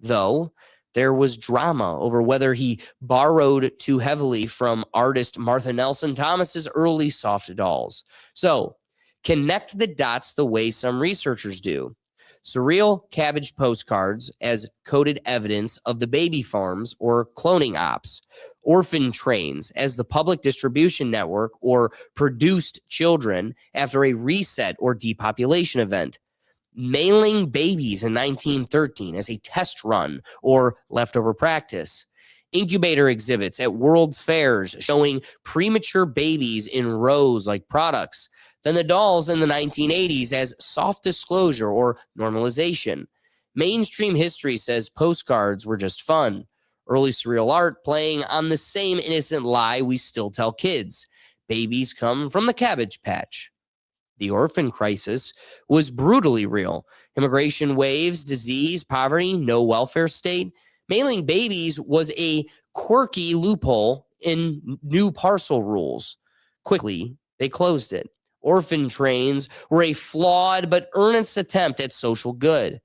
Speaker 1: though there was drama over whether he borrowed too heavily from artist Martha Nelson Thomas's early soft dolls. So, connect the dots the way some researchers do. Surreal Cabbage postcards as coded evidence of the baby farms or cloning ops. Orphan trains as the public distribution network or produced children after a reset or depopulation event. Mailing babies in 1913 as a test run or leftover practice. Incubator exhibits at world fairs showing premature babies in rows like products. Then the dolls in the 1980s as soft disclosure or normalization. Mainstream history says postcards were just fun. Early surreal art playing on the same innocent lie we still tell kids. Babies come from the Cabbage Patch. The orphan crisis was brutally real. Immigration waves, disease, poverty, no welfare state. Mailing babies was a quirky loophole in new parcel rules. Quickly, they closed it. Orphan trains were a flawed but earnest attempt at social good.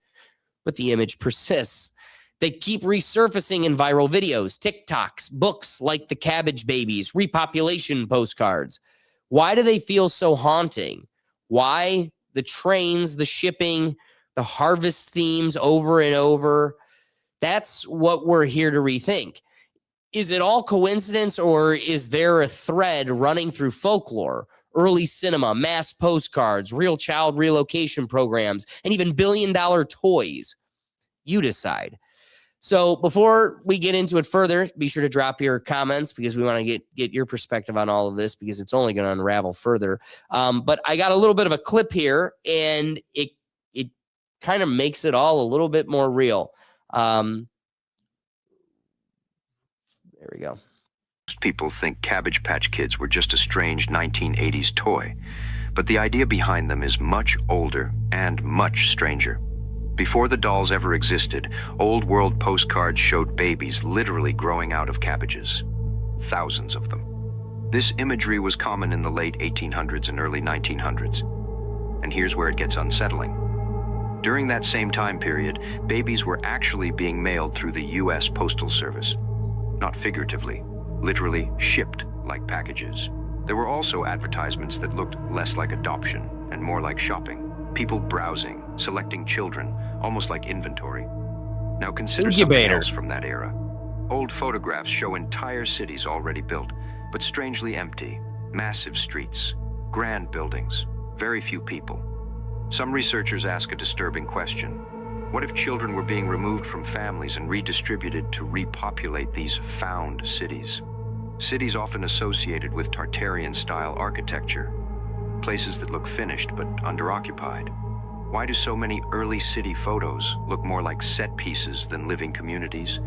Speaker 1: But the image persists. They keep resurfacing in viral videos, TikToks, books like the Cabbage Babies, repopulation postcards. Why do they feel so haunting? Why the trains, the shipping, the harvest themes over and over? That's what we're here to rethink. Is it all coincidence, or is there a thread running through folklore, early cinema, mass postcards, real child relocation programs, and even billion-dollar toys? You decide. So before we get into it further, be sure to drop your comments because we want to get your perspective on all of this because it's only going to unravel further. But I got a little bit of a clip here, and it kind of makes it all a little bit more real. There we go.
Speaker 17: Most people think Cabbage Patch Kids were just a strange 1980s toy, but the idea behind them is much older and much stranger. Before the dolls ever existed, old world postcards showed babies literally growing out of cabbages. Thousands of them. This imagery was common in the late 1800s and early 1900s. And here's where it gets unsettling. During that same time period, babies were actually being mailed through the U.S. Postal Service. Not figuratively, literally shipped like packages. There were also advertisements that looked less like adoption and more like shopping. People browsing, selecting children, almost like inventory. Now consider something else from that era. Old photographs show entire cities already built, but strangely empty. Massive streets, grand buildings, very few people. Some researchers ask a disturbing question. What if children were being removed from families and redistributed to repopulate these found cities? Cities often associated with Tartarian-style architecture. Places that look finished but underoccupied. Why do so many early city photos look more like set pieces than living communities?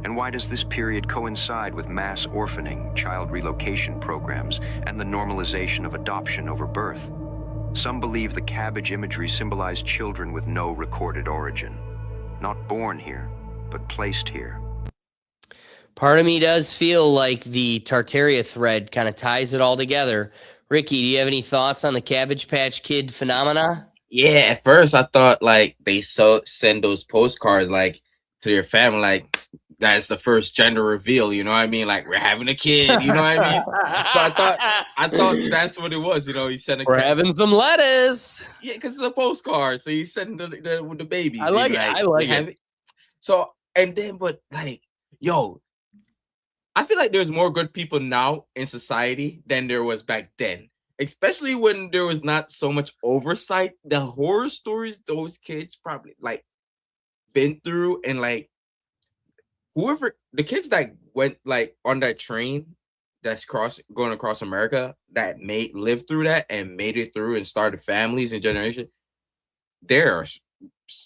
Speaker 17: And why does this period coincide with mass orphaning, child relocation programs, and the normalization of adoption over birth? Some believe the cabbage imagery symbolized children with no recorded origin. Not born here, but placed here.
Speaker 1: Part of me does feel like the Tartaria thread kind of ties it all together. Ricky, do you have any thoughts on the Cabbage Patch Kid phenomena?
Speaker 8: Yeah, at first I thought like they send those postcards like to your family, like that's the first gender reveal, you know what I mean? Like we're having a kid, you know what I mean? So I thought that's what it was, you know. He sent a
Speaker 1: We're having some lettuce.
Speaker 8: Yeah, because it's a postcard, so he's sending the babies.
Speaker 1: I like
Speaker 8: and,
Speaker 1: it. I like
Speaker 8: we have
Speaker 1: it.
Speaker 8: So and then, but like, yo, I feel like there's more good people now in society than there was back then. Especially when there was not so much oversight. The horror stories those kids probably like been through, and like whoever the kids that went like on that train that's going across America that lived through that and made it through and started families and generation, they're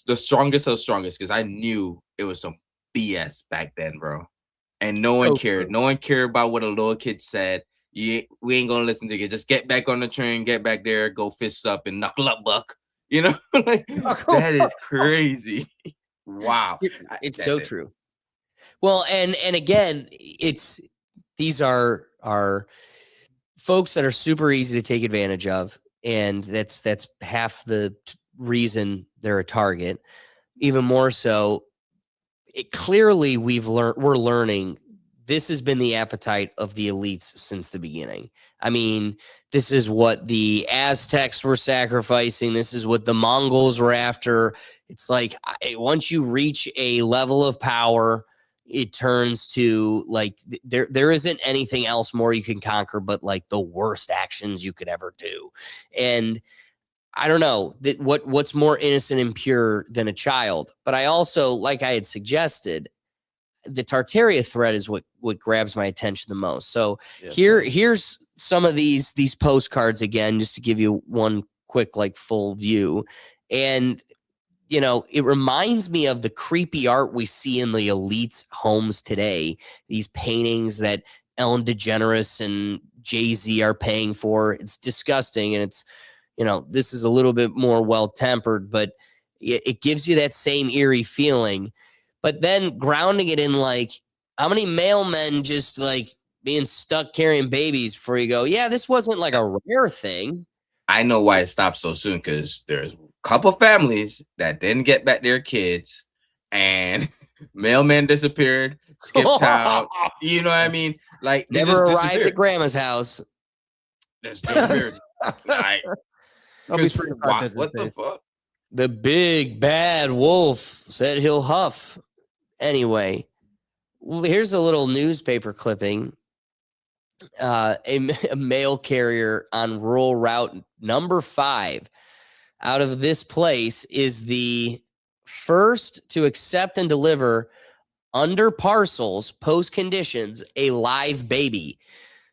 Speaker 8: the strongest of the strongest, because I knew it was some BS back then, bro. And no one cared. No one cared about what a little kid said. We ain't gonna listen to you. Just get back on the train, get back there, go fists up and knuckle up, buck. You know, like that is crazy. Wow,
Speaker 1: It's so true. Well, and again, these are folks that are super easy to take advantage of, and that's half the reason they're a target. Even more so, clearly we're learning this has been the appetite of the elites since the beginning. I mean, this is what the Aztecs were sacrificing. This is what the Mongols were after. It's like once you reach a level of power, it turns to like there isn't anything else more you can conquer but like the worst actions you could ever do. And I don't know that what's more innocent and pure than a child. But I also, like I had suggested, the Tartaria thread is what grabs my attention the most. So here's some of these postcards again, just to give you one quick like full view. And you know, it reminds me of the creepy art we see in the elites' homes today. These paintings that Ellen DeGeneres and Jay-Z are paying for. It's disgusting, and it's, you know, this is a little bit more well-tempered, but it gives you that same eerie feeling. But then grounding it in like, how many mailmen just like being stuck carrying babies before you go, yeah, this wasn't like a rare thing.
Speaker 8: I know why it stopped so soon, because there's a couple families that didn't get back their kids, and mailmen disappeared, skipped town. You know what I mean? Like they
Speaker 1: never
Speaker 8: just
Speaker 1: arrived at grandma's house.
Speaker 8: Just disappeared. Like, what the fuck?
Speaker 1: The big bad wolf said he'll huff. Anyway, here's a little newspaper clipping. A mail carrier on rural route number 5 out of this place is the first to accept and deliver under parcels, post conditions, a live baby.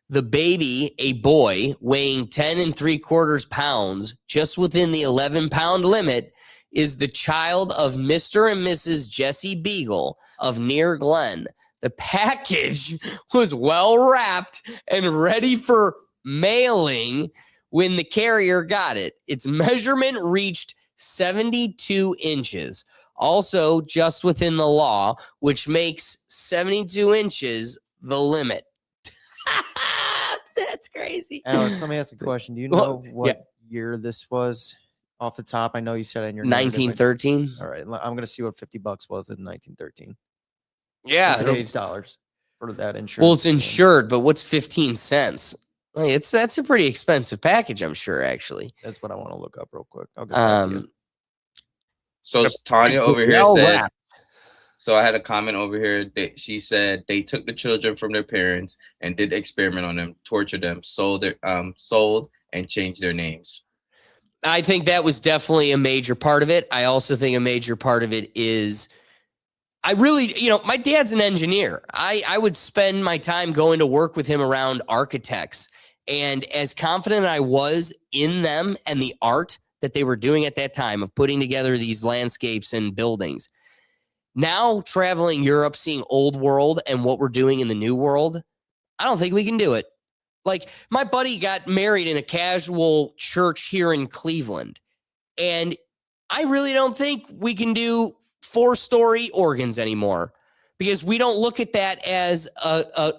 Speaker 1: The baby, a boy weighing 10 3/4 pounds, just within the 11-pound limit, is the child of Mr. and Mrs. Jesse Beagle of Near Glen. The package was well wrapped and ready for mailing when the carrier got it. Its measurement reached 72 inches, also just within the law, which makes 72 inches the limit. That's crazy.
Speaker 2: Alex, let me ask a question. Do you know what year this was off the top? I know you said it in your
Speaker 1: 1913.
Speaker 2: All right, I'm gonna see what $50 was in 1913.
Speaker 1: Yeah,
Speaker 2: in today's dollars for that insurance.
Speaker 1: Well, it's insured, but what's 15 cents? Like, that's a pretty expensive package, I'm sure. Actually,
Speaker 2: that's what I want to look up real quick. I'll get back to you.
Speaker 8: So Tanya over here said. So I had a comment over here that she said they took the children from their parents and did experiment on them, tortured them, sold and changed their names.
Speaker 1: I think that was definitely a major part of it. I also think a major part of it is, I really, you know, my dad's an engineer. I would spend my time going to work with him around architects. And as confident I was in them and the art that they were doing at that time of putting together these landscapes and buildings, now traveling Europe, seeing old world and what we're doing in the new world, I don't think we can do it. Like, my buddy got married in a casual church here in Cleveland, and I really don't think we can do 4-story organs anymore, because we don't look at that as an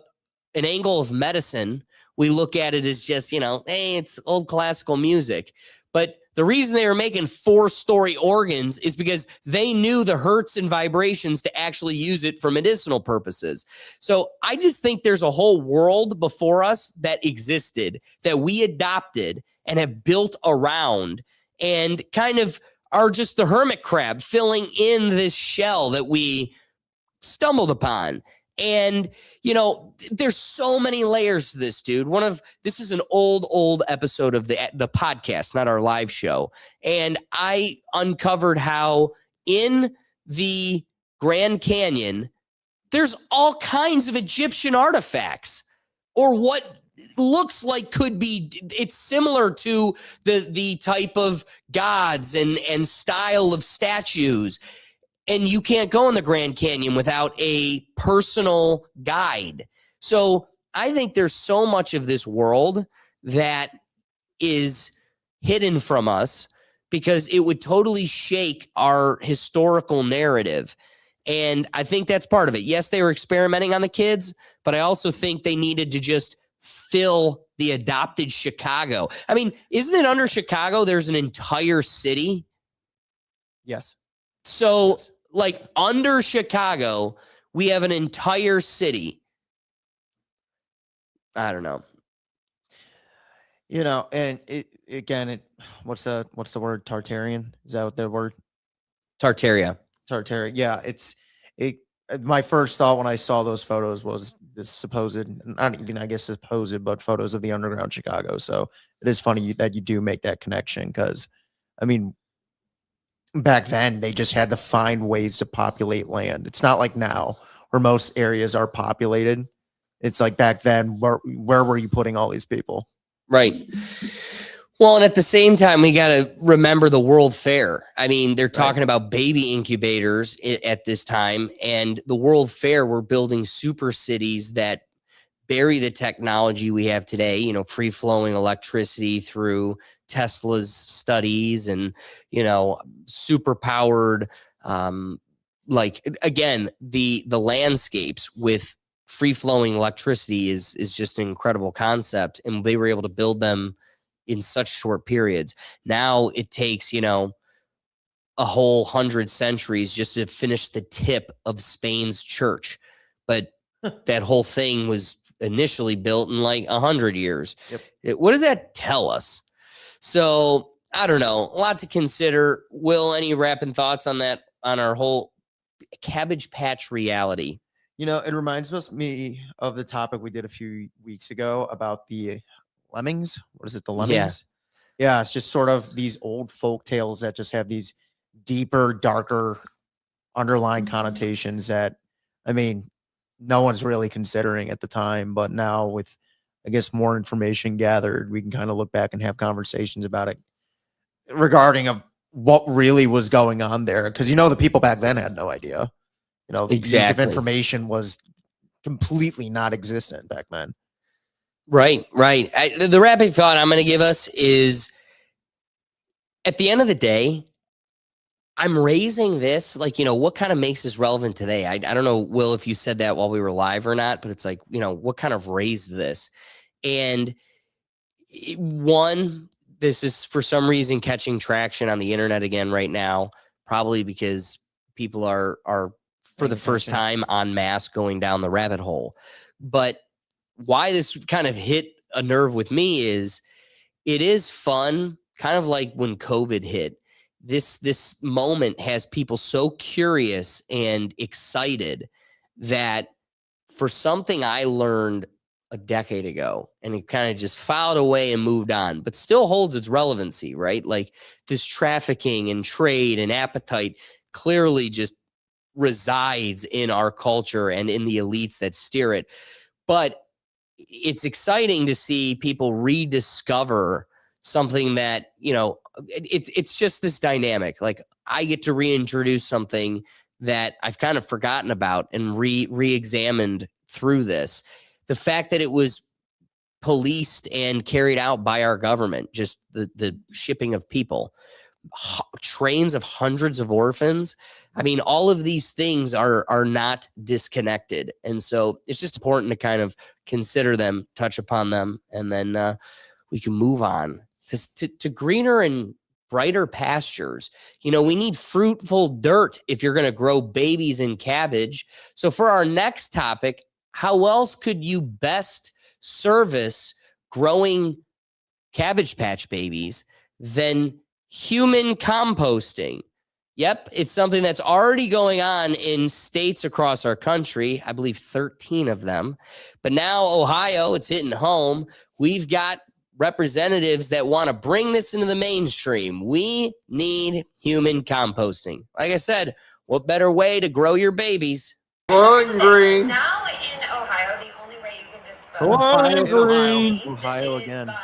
Speaker 1: angle of medicine. We look at it as just, hey, it's old classical music. But the reason they were making 4-story organs is because they knew the hertz and vibrations to actually use it for medicinal purposes. So I just think there's a whole world before us that existed that we adopted and have built around, and kind of are just the hermit crab filling in this shell that we stumbled upon. And, there's so many layers to this, dude. This is an old episode of the podcast, not our live show. And I uncovered how in the Grand Canyon, there's all kinds of Egyptian artifacts, or what looks like it's similar to the type of gods and style of statues. And you can't go in the Grand Canyon without a personal guide. So I think there's so much of this world that is hidden from us, because it would totally shake our historical narrative. And I think that's part of it. Yes, they were experimenting on the kids, but I also think they needed to just fill the adopted Chicago. I mean, isn't it under Chicago there's an entire city?
Speaker 2: Yes.
Speaker 1: So, like, under Chicago, we have an entire city. I don't know.
Speaker 2: And what's the word? Tartarian? Is that what the word?
Speaker 1: Tartaria.
Speaker 2: Yeah. My first thought when I saw those photos was this supposed, not even, I guess, supposed, but photos of the underground Chicago. So it is funny that you do make that connection, because, I mean, back then they just had to find ways to populate land. It's not like now where most areas are populated. It's like back then, where were you putting all these people?
Speaker 1: Right. Well, and at the same time, we got to remember the World Fair. I mean, they're talking about baby incubators at this time, and the World Fair, we're building super cities that bury the technology we have today, free flowing electricity through Tesla's studies, and, super powered, again, the landscapes with free flowing electricity is just an incredible concept. And they were able to build them in such short periods. Now it takes, a whole 100 centuries just to finish the tip of Spain's church. But that whole thing was initially built in like 100 years.
Speaker 2: Yep.
Speaker 1: What does that tell us? So I don't know. A lot to consider. Will, any rapping thoughts on that, on our whole Cabbage Patch reality?
Speaker 2: It reminds me of the topic we did a few weeks ago about the lemmings. What is it? The lemmings? Yeah, it's just sort of these old folk tales that just have these deeper, darker underlying connotations that, I mean, no one's really considering at the time. But now with, I guess, more information gathered, we can kind of look back and have conversations about it regarding of what really was going on there. Because, the people back then had no idea. The use of information was completely not existent back then.
Speaker 1: Right. The rapid thought I'm going to give us is, at the end of the day, I'm raising this, what kind of makes this relevant today? I don't know, Will, if you said that while we were live or not, but it's like, what kind of raised this? And one, this is for some reason catching traction on the internet again right now, probably because people are for the first time en masse going down the rabbit hole. But why this kind of hit a nerve with me is, it is fun, kind of like when COVID hit. This moment has people so curious and excited that for something I learned a decade ago, and it kind of just filed away and moved on, but still holds its relevancy, right? Like, this trafficking and trade and appetite clearly just resides in our culture and in the elites that steer it. But it's exciting to see people rediscover something that, it's just this dynamic. Like, I get to reintroduce something that I've kind of forgotten about and re-examined through this. The fact that it was policed and carried out by our government. Just the shipping of people, trains of hundreds of orphans. I mean, all of these things are not disconnected. And so it's just important to kind of consider them, touch upon them, and then we can move on to greener and brighter pastures. You know, we need fruitful dirt if you're going to grow babies in cabbage. So for our next topic, how else could you best service growing Cabbage Patch babies than human composting? Yep, it's something that's already going on in states across our country. I believe 13 of them. But now Ohio, it's hitting home. We've got representatives that want to bring this into the mainstream. We need human composting. Like I said, what better way to grow your babies?
Speaker 2: Green.
Speaker 12: Now in Ohio, the only way you can dispose
Speaker 2: Ohio again.
Speaker 12: by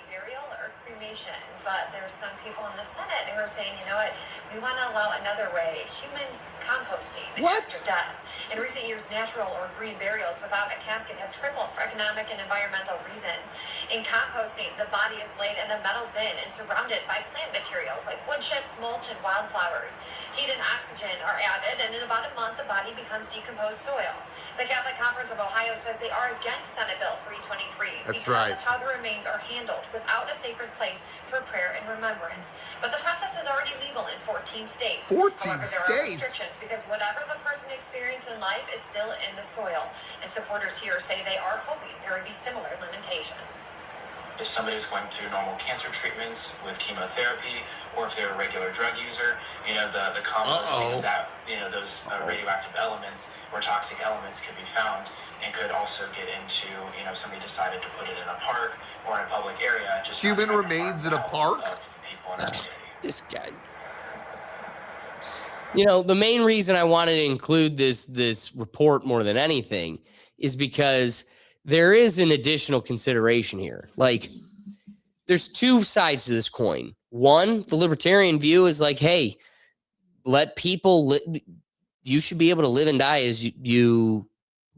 Speaker 12: burial or cremation. But there's some people in the Senate who are saying, you know what, we want to allow another way, human composting after death. In recent years, natural or green burials without a casket have tripled for economic and environmental reasons. In composting, the body is laid in a metal bin and surrounded by plant materials like wood chips, mulch, and wildflowers. Heat and oxygen are added, and in about a month, the body becomes decomposed soil. The Catholic Conference of Ohio says they are against Senate Bill 323 because of how the remains are handled without a sacred place for prayer and remembrance. But the process is already legal in 14 states.
Speaker 11: 14
Speaker 12: However, there are
Speaker 11: states?
Speaker 12: restrictions because whatever the person experienced in life is still in the soil. And supporters here say they are hoping there would be similar limitations.
Speaker 18: If somebody is going through normal cancer treatments with chemotherapy, or if they're a regular drug user, you know, the composting of that, you know, those radioactive elements or toxic elements could be found and could also get into, you know, if somebody decided to put it in a park or in a public area. Just
Speaker 11: Human remains in a park?
Speaker 18: Of the people in our community.
Speaker 1: This guy. You know, the main reason I wanted to include this report more than anything is because there is an additional consideration here. Like, there's two sides to this coin. One, the libertarian view is like, hey, let people you should be able to live and die as you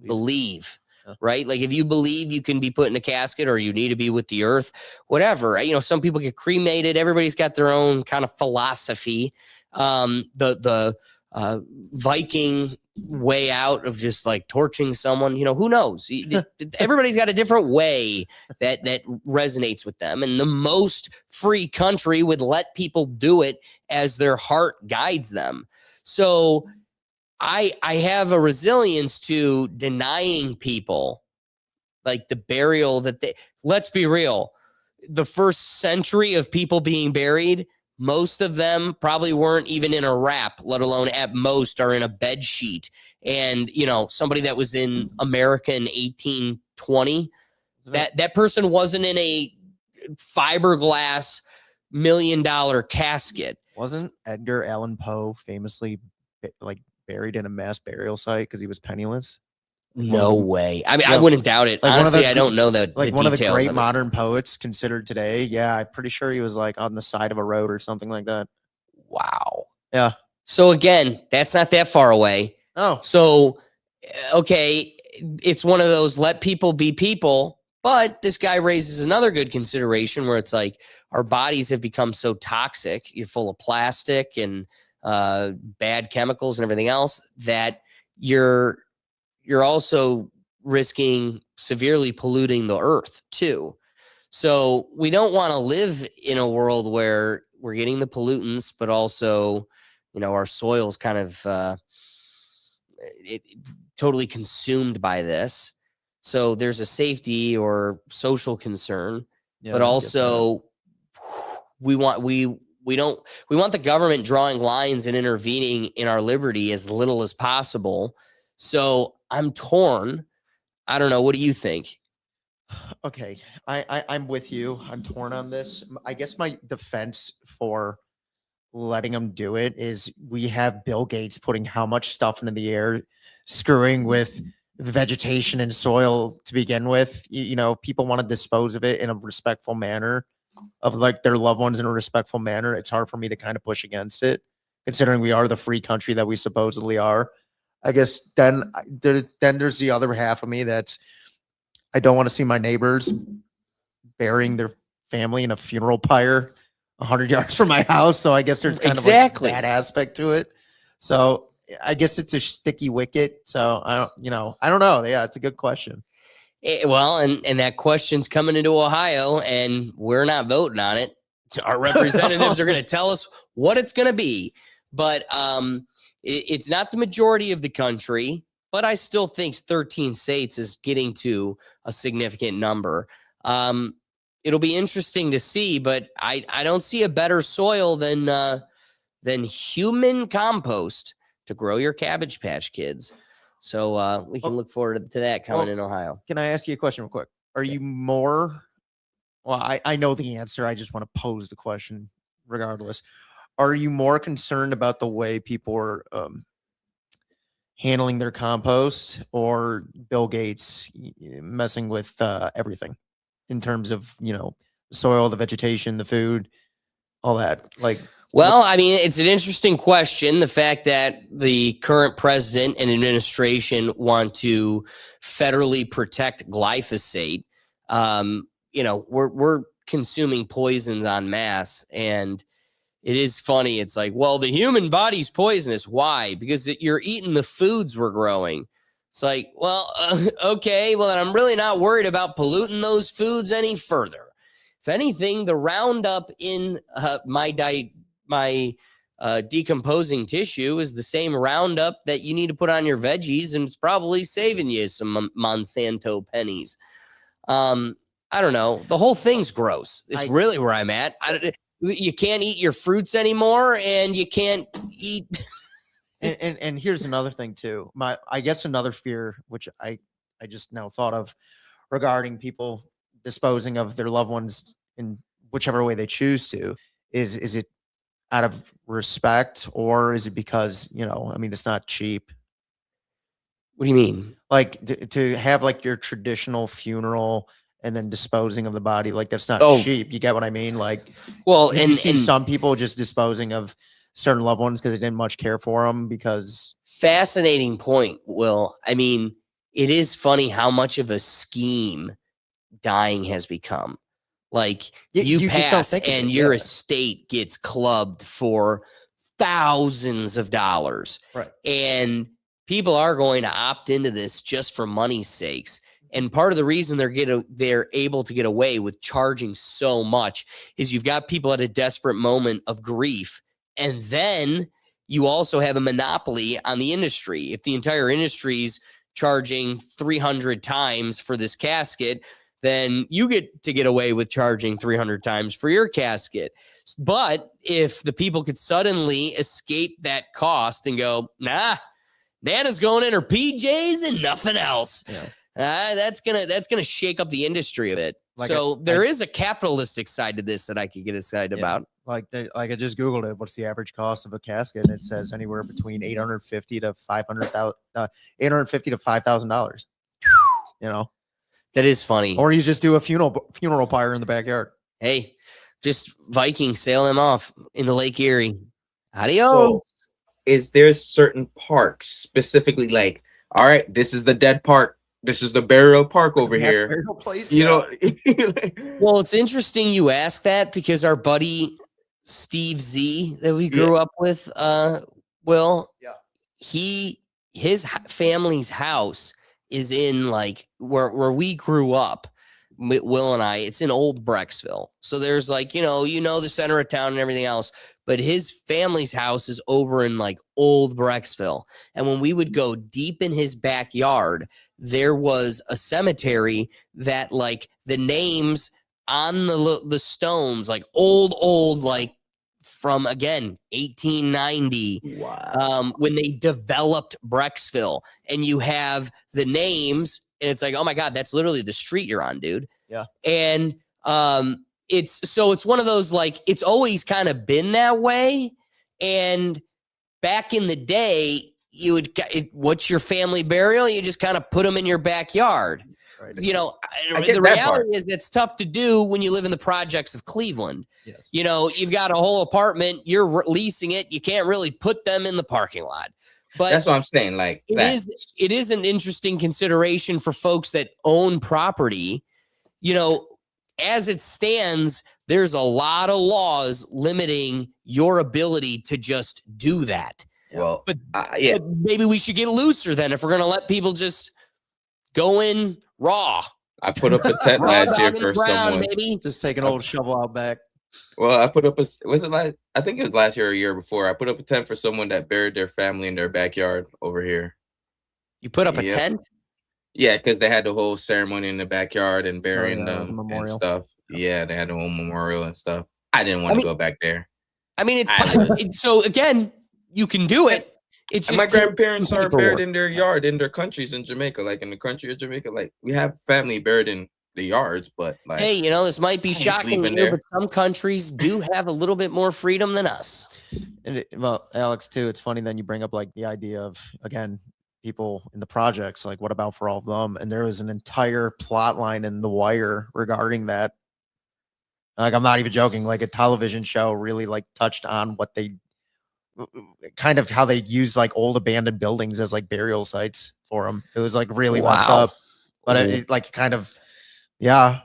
Speaker 1: believe, right? Like, if you believe you can be put in a casket or you need to be with the earth, whatever. You know, some people get cremated. Everybody's got their own kind of philosophy. The Viking way out of just like torching someone, you know, who knows? Everybody's got a different way that resonates with them, and the most free country would let people do it as their heart guides them. So I have a resilience to denying people like the burial that let's be real, the first century of people being buried, most of them probably weren't even in a wrap, let alone at most are in a bed sheet. And, you know, somebody that was in America in 1820, that person wasn't in a fiberglass $1 million casket.
Speaker 2: Wasn't Edgar Allan Poe famously like buried in a mass burial site because he was penniless?
Speaker 1: No way. I mean, I wouldn't doubt it.
Speaker 2: Like
Speaker 1: honestly, I don't know that.
Speaker 2: Like one of the great modern poets considered today. Yeah, I'm pretty sure he was like on the side of a road or something like that.
Speaker 1: Wow.
Speaker 2: Yeah.
Speaker 1: So again, that's not that far away.
Speaker 2: Oh.
Speaker 1: So, okay, it's one of those let people be people. But this guy raises another good consideration where it's like our bodies have become so toxic. You're full of plastic and bad chemicals and everything else that you're also risking severely polluting the earth too. So we don't want to live in a world where we're getting the pollutants, but also, you know, our soil's kind of totally consumed by this. So there's a safety or social concern, but also we want the government drawing lines and intervening in our liberty as little as possible. So I'm torn. I don't know. What do you think?
Speaker 2: Okay, I'm with you. I'm torn on this. I guess my defense for letting them do it is we have Bill Gates putting how much stuff into the air, screwing with vegetation and soil to begin with. You know, people want to dispose of it in a respectful manner, of like their loved ones in a respectful manner. It's hard for me to kind of push against it, considering we are the free country that we supposedly are. I guess then there's the other half of me that's I don't want to see my neighbors burying their family in a funeral pyre 100 yards from my house. So I guess there's kind of like that aspect to it. So I guess it's a sticky wicket. So I don't know. Yeah, it's a good question.
Speaker 1: Well, and that question's coming into Ohio, and we're not voting on it. Our representatives are going to tell us what it's going to be. But it's not the majority of the country, but I still think 13 states is getting to a significant number. It'll be interesting to see, but I don't see a better soil than human compost to grow your Cabbage Patch Kids. So we can look forward to that coming in Ohio.
Speaker 2: Can I ask you a question real quick? Are you more, well, I know the answer. I just want to pose the question regardless. Are you more concerned about the way people are handling their compost, or Bill Gates messing with everything in terms of, the soil, the vegetation, the food, all that? Like,
Speaker 1: well, I mean, it's an interesting question. The fact that the current president and administration want to federally protect glyphosate, we're consuming poisons en masse, and it is funny. It's like, well, the human body's poisonous. Why? Because you're eating the foods we're growing. It's like, well, okay, well, then I'm really not worried about polluting those foods any further. If anything, the Roundup in my decomposing tissue is the same Roundup that you need to put on your veggies, and it's probably saving you some Monsanto pennies. I don't know. The whole thing's gross. It's really where I'm at. You can't eat your fruits anymore, and you can't eat.
Speaker 2: and here's another thing too. I guess another fear, which I just now thought of, regarding people disposing of their loved ones in whichever way they choose to, is it out of respect, or is it because, it's not cheap?
Speaker 1: What do you mean?
Speaker 2: Like to have like your traditional funeral and then disposing of the body, like that's not cheap. You get what I mean? Like,
Speaker 1: well,
Speaker 2: you see some people just disposing of certain loved ones because they didn't much care for them. Because
Speaker 1: fascinating point, Will. I mean, it is funny how much of a scheme dying has become. Like you pass and your estate gets clubbed for thousands of dollars.
Speaker 2: Right.
Speaker 1: And people are going to opt into this just for money's sakes. And part of the reason they're able to get away with charging so much is you've got people at a desperate moment of grief. And then you also have a monopoly on the industry. If the entire industry's charging 300 times for this casket, then you get away with charging 300 times for your casket. But if the people could suddenly escape that cost and go, nah, Nana's going in her PJs and nothing else.
Speaker 2: Yeah.
Speaker 1: That's gonna shake up the industry a bit. There is a capitalistic side to this that I could get excited about.
Speaker 2: Like I just Googled it. What's the average cost of a casket? And it says anywhere between $850 to $5,000.
Speaker 1: That is funny.
Speaker 2: Or you just do a funeral pyre in the backyard.
Speaker 1: Hey, just Viking sail him off into Lake Erie. Adios.
Speaker 8: So, is there certain parks specifically like, all right, this is the dead park, this is the burial park over here?
Speaker 2: Burial place,
Speaker 1: Well, it's interesting you ask that, because our buddy Steve Z that we grew up with, Will, his family's house is in like where we grew up, Will and I. It's in Old Brecksville. So there's like, the center of town and everything else, but his family's house is over in like Old Brecksville. And when we would go deep in his backyard, there was a cemetery that like the names on the stones, like old, like from, again, 1890, when they developed Brecksville, and you have the names, and it's like, oh my God, that's literally the street you're on, dude.
Speaker 2: Yeah.
Speaker 1: And it's one of those, like, it's always kind of been that way. And back in the day, what's your family burial? You just kind of put them in your backyard.
Speaker 2: Right.
Speaker 1: The reality is it's tough to do when you live in the projects of Cleveland.
Speaker 2: Yes.
Speaker 1: You've got a whole apartment, you're leasing it. You can't really put them in the parking lot. But
Speaker 8: that's what I'm saying. Like
Speaker 1: it is an interesting consideration for folks that own property, as it stands, there's a lot of laws limiting your ability to just do that.
Speaker 8: Well,
Speaker 1: but maybe we should get looser then if we're going to let people just go in raw.
Speaker 8: I put up a tent last year for someone.
Speaker 1: Baby.
Speaker 2: Just take an old shovel out back.
Speaker 8: Well, I put up I think it was last year or a year before. I put up a tent for someone that buried their family in their backyard over here.
Speaker 1: You put up a tent?
Speaker 8: Yeah, because they had the whole ceremony in the backyard and burying them
Speaker 2: memorial.
Speaker 8: and stuff. Yeah, they had the whole memorial and stuff. I didn't want to go back there.
Speaker 1: I mean, so again, you can do it. It's just
Speaker 8: my grandparents are buried in their yard, in their countries in Jamaica. Like in the country of Jamaica, like we have family buried in the yards, but like,
Speaker 1: hey, this might be shocking to you, but some countries do have a little bit more freedom than us.
Speaker 2: And well, Alex, too, it's funny then you bring up like the idea of, again, people in the projects, like what about for all of them? And there was an entire plot line in The Wire regarding that. Like, I'm not even joking. Like a television show really like touched on what they kind of how they use like old abandoned buildings as like burial sites for them. It was like really messed up, but it like kind of, yeah.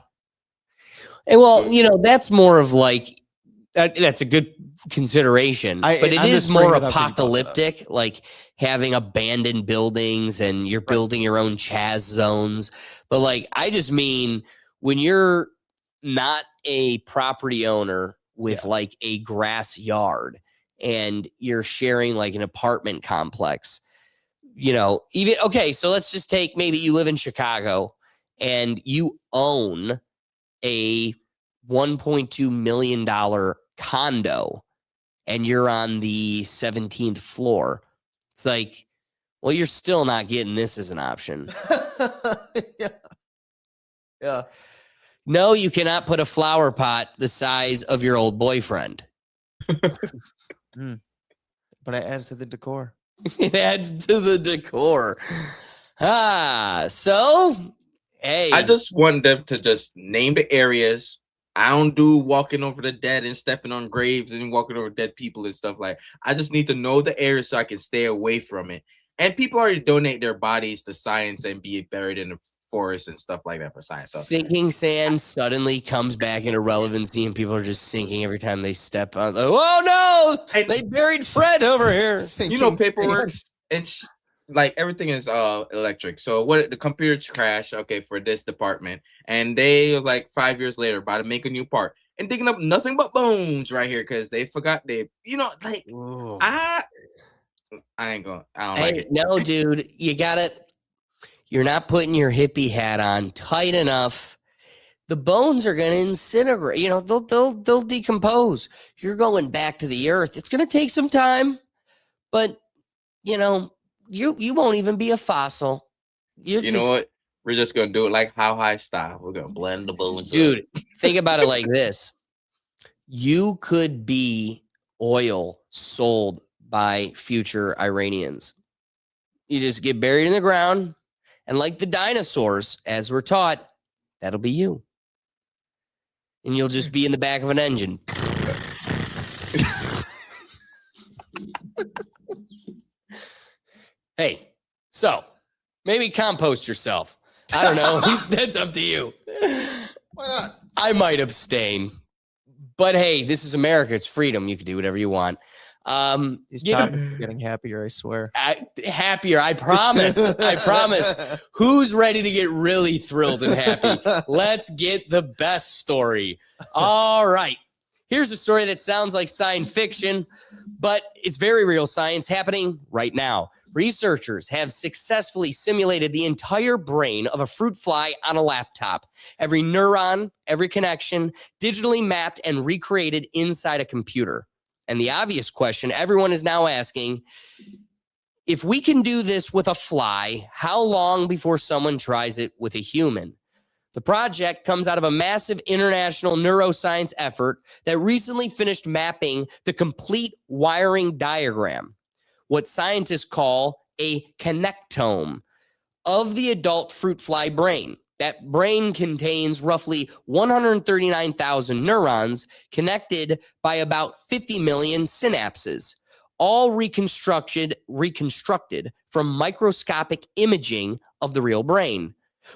Speaker 1: And well, that's more of like, that's a good consideration, but it is more apocalyptic, like having abandoned buildings and you're building your own Chaz zones. But like, I just mean when you're not a property owner with like a grass yard and you're sharing like an apartment complex, even, okay, so let's just take, maybe you live in Chicago and you own a $1.2 million condo and you're on the 17th floor. It's like, well, you're still not getting this as an option.
Speaker 2: Yeah.
Speaker 1: No, you cannot put a flower pot the size of your old boyfriend.
Speaker 2: But it adds to the decor.
Speaker 1: It adds to the decor. So, hey.
Speaker 8: I just want them to just name the areas. I don't do walking over the dead and stepping on graves and walking over dead people and stuff like. I just need to know the area so I can stay away from it. And people already donate their bodies to science and be buried in the forest and stuff like that for science. So,
Speaker 1: sinking sand suddenly comes back into relevancy, and people are just sinking every time they step on. Oh no! They buried Fred over here.
Speaker 8: Paperwork and like everything is electric. So what the computer crash, okay, for this department, and they like 5 years later about to make a new part and digging up nothing but bones right here because they forgot I ain't going. I don't like it.
Speaker 1: No, dude, you're not putting your hippie hat on tight enough. The bones are going to incinerate. They'll decompose. You're going back to the earth. It's going to take some time, but you won't even be a fossil.
Speaker 8: You know what? We're just gonna do it like How High style. We're gonna blend the bones.
Speaker 1: Dude, think about it like this: you could be oil sold by future Iranians. You just get buried in the ground, and like the dinosaurs, as we're taught, that'll be you, and you'll just be in the back of an engine. Hey, so maybe compost yourself. I don't know. That's up to you.
Speaker 2: Why not?
Speaker 1: I might abstain. But hey, this is America. It's freedom. You can do whatever you want.
Speaker 2: These topics are getting happier, I swear.
Speaker 1: Happier, I promise. I promise. Who's ready to get really thrilled and happy? Let's get the best story. All right. Here's a story that sounds like science fiction, but it's very real science happening right now. Researchers have successfully simulated the entire brain of a fruit fly on a laptop. Every neuron, every connection, digitally mapped and recreated inside a computer. And the obvious question everyone is now asking, if we can do this with a fly, how long before someone tries it with a human? The project comes out of a massive international neuroscience effort that recently finished mapping the complete wiring diagram, what scientists call a connectome of the adult fruit fly brain. That brain contains roughly 139,000 neurons connected by about 50 million synapses, all reconstructed from microscopic imaging of the real brain.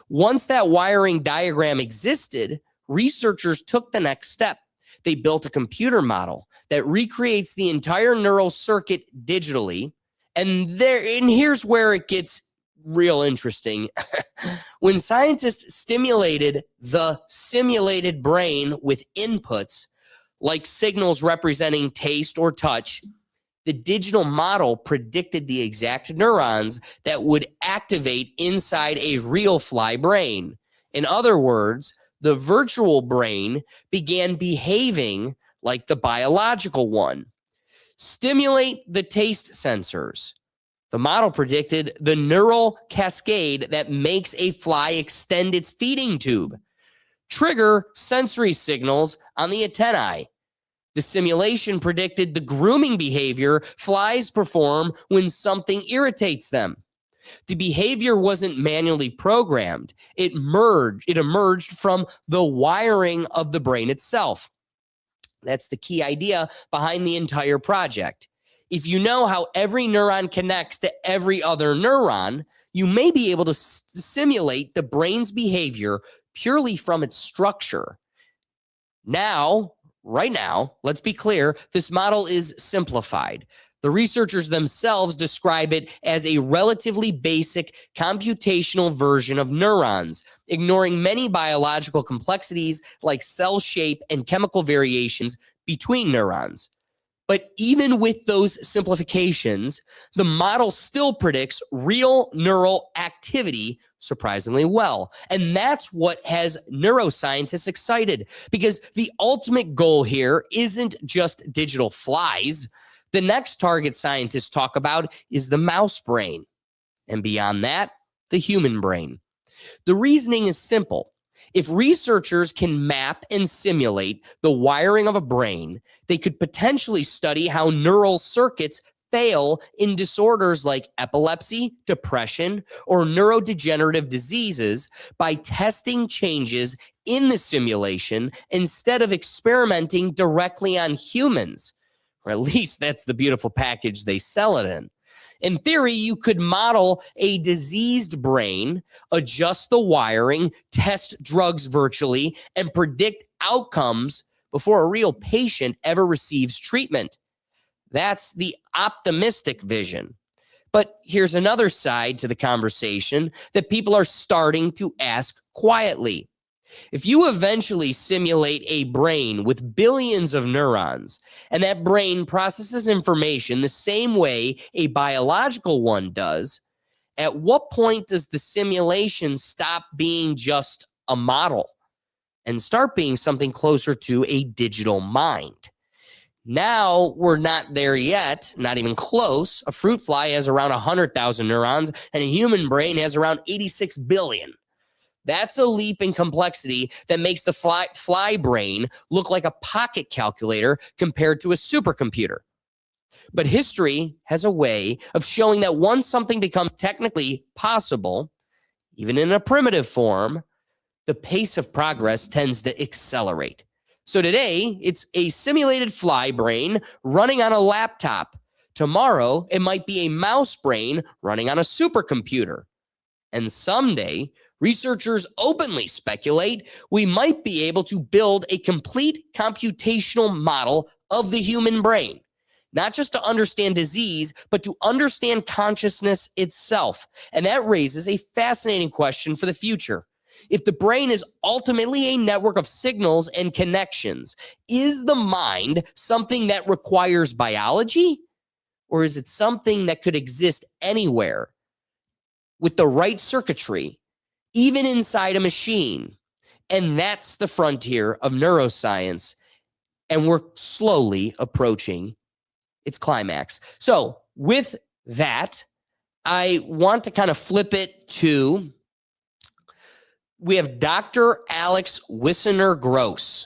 Speaker 1: Once that wiring diagram existed, researchers took the next step. They built a computer model that recreates the entire neural circuit digitally. And here's where it gets real interesting. When scientists stimulated the simulated brain with inputs like signals representing taste or touch, the digital model predicted the exact neurons that would activate inside a real fly brain. In other words, the virtual brain began behaving like the biological one. Stimulate the taste sensors. The model predicted the neural cascade that makes a fly extend its feeding tube. Trigger sensory signals on the antennae. The simulation predicted the grooming behavior flies perform when something irritates them. The behavior wasn't manually programmed. It emerged from the wiring of the brain itself. That's the key idea behind the entire project. If you know how every neuron connects to every other neuron, you may be able to simulate the brain's behavior purely from its structure. Right now, let's be clear, this model is simplified. The researchers themselves describe it as a relatively basic computational version of neurons, ignoring many biological complexities like cell shape and chemical variations between neurons. But even with those simplifications, the model still predicts real neural activity surprisingly well. And that's what has neuroscientists excited, because the ultimate goal here isn't just digital flies. The next target scientists talk about is the mouse brain, and beyond that, the human brain. The reasoning is simple. If researchers can map and simulate the wiring of a brain, they could potentially study how neural circuits fail in disorders like epilepsy, depression, or neurodegenerative diseases by testing changes in the simulation instead of experimenting directly on humans. Or at least that's the beautiful package they sell it in. In theory, you could model a diseased brain, adjust the wiring, test drugs virtually, and predict outcomes before a real patient ever receives treatment. That's the optimistic vision. But here's another side to the conversation that people are starting to ask quietly. If you eventually simulate a brain with billions of neurons, and that brain processes information the same way a biological one does, at what point does the simulation stop being just a model and start being something closer to a digital mind? Now we're not there yet, not even close. A fruit fly has around 100,000 neurons, and a human brain has around 86 billion. That's a leap in complexity that makes the fly brain look like a pocket calculator compared to a supercomputer. But history has a way of showing that once something becomes technically possible, even in a primitive form, the pace of progress tends to accelerate. So today, it's a simulated fly brain running on a laptop. Tomorrow, it might be a mouse brain running on a supercomputer. And someday, researchers openly speculate we might be able to build a complete computational model of the human brain, not just to understand disease, but to understand consciousness itself. And that raises a fascinating question for the future. If the brain is ultimately a network of signals and connections, is the mind something that requires biology? Or is it something that could exist anywhere with the right circuitry, even inside a machine? And that's the frontier of neuroscience. And we're slowly approaching its climax. So with that, I want to kind of flip it to, we have Dr. Alex Wissener-Gross,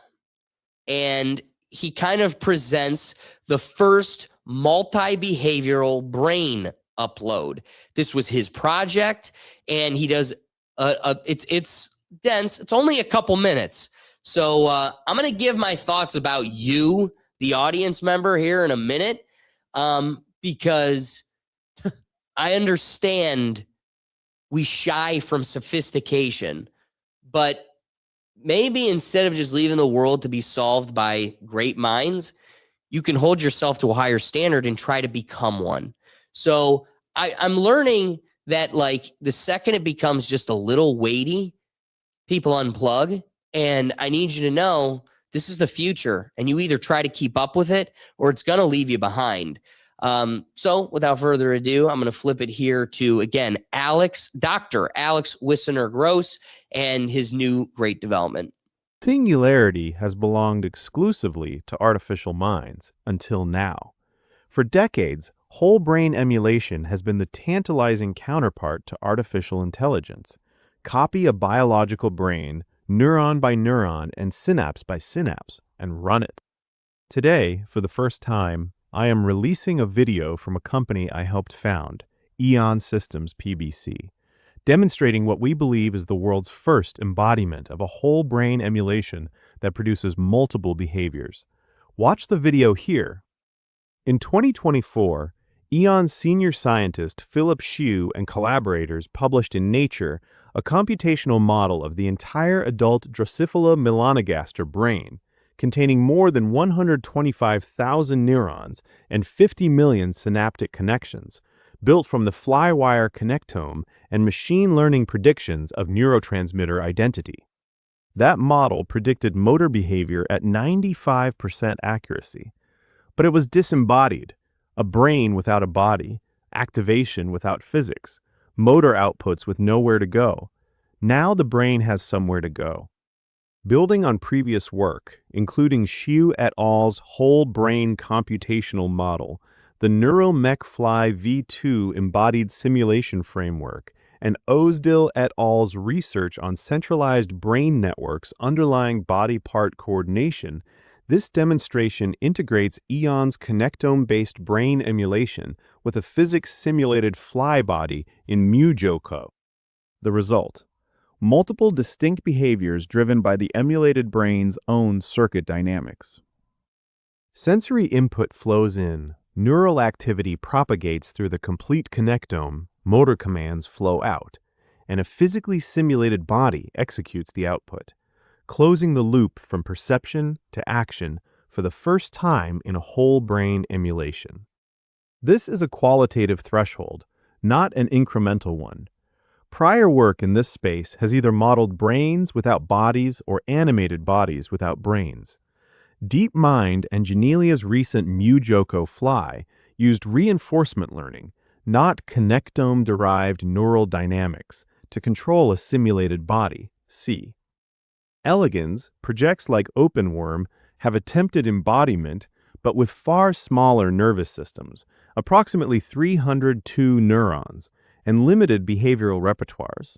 Speaker 1: and he kind of presents the first multi-behavioral brain upload. This was his project, and he does it's dense. It's only a couple minutes. So I'm going to give my thoughts about you, the audience member, here in a minute, because I understand we shy from sophistication, but maybe instead of just leaving the world to be solved by great minds, you can hold yourself to a higher standard and try to become one. So I'm learning that, like, the second it becomes just a little weighty, people unplug. And I need you to know this is the future, and you either try to keep up with it or it's going to leave you behind. So without further ado, I'm going to flip it here to, again, Dr. Alex Wissener-Gross and his new great development.
Speaker 19: Singularity has belonged exclusively to artificial minds until now. For decades, whole brain emulation has been the tantalizing counterpart to artificial intelligence. Copy a biological brain, neuron by neuron and synapse by synapse, and run it. Today, for the first time, I am releasing a video from a company I helped found, Eon Systems PBC, demonstrating what we believe is the world's first embodiment of a whole brain emulation that produces multiple behaviors. Watch the video here. In 2024, Eon's senior scientist Philip Hsu and collaborators published in Nature a computational model of the entire adult Drosophila melanogaster brain, containing more than 125,000 neurons and 50 million synaptic connections, built from the flywire connectome and machine learning predictions of neurotransmitter identity. That model predicted motor behavior at 95% accuracy, but it was disembodied, a brain without a body, activation without physics, motor outputs with nowhere to go. Now the brain has somewhere to go. Building on previous work, including Hsu et al.'s whole brain computational model, the NeuralMech-Fly V2 embodied simulation framework, and Ozdil et al.'s research on centralized brain networks underlying body part coordination, this demonstration integrates Eon's connectome-based brain emulation with a physics-simulated fly body in MuJoCo. The result: multiple distinct behaviors driven by the emulated brain's own circuit dynamics. Sensory input flows in, neural activity propagates through the complete connectome, motor commands flow out, and a physically simulated body executes the output, closing the loop from perception to action for the first time in a whole brain emulation. This is a qualitative threshold, not an incremental one. Prior work in this space has either modeled brains without bodies or animated bodies without brains. DeepMind and Genelia's recent MuJoCo Fly used reinforcement learning, not connectome-derived neural dynamics, to control a simulated body, C. Elegans, projects like OpenWorm, have attempted embodiment, but with far smaller nervous systems, approximately 302 neurons, and limited behavioral repertoires.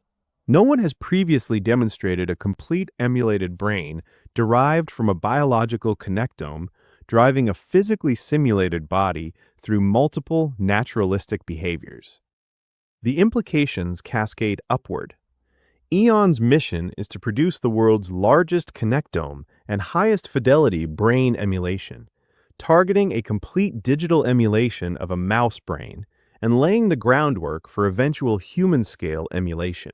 Speaker 19: No one has previously demonstrated a complete emulated brain derived from a biological connectome driving a physically simulated body through multiple naturalistic behaviors. The implications cascade upward. Eon's mission is to produce the world's largest connectome and highest fidelity brain emulation, targeting a complete digital emulation of a mouse brain and laying the groundwork for eventual human-scale emulation.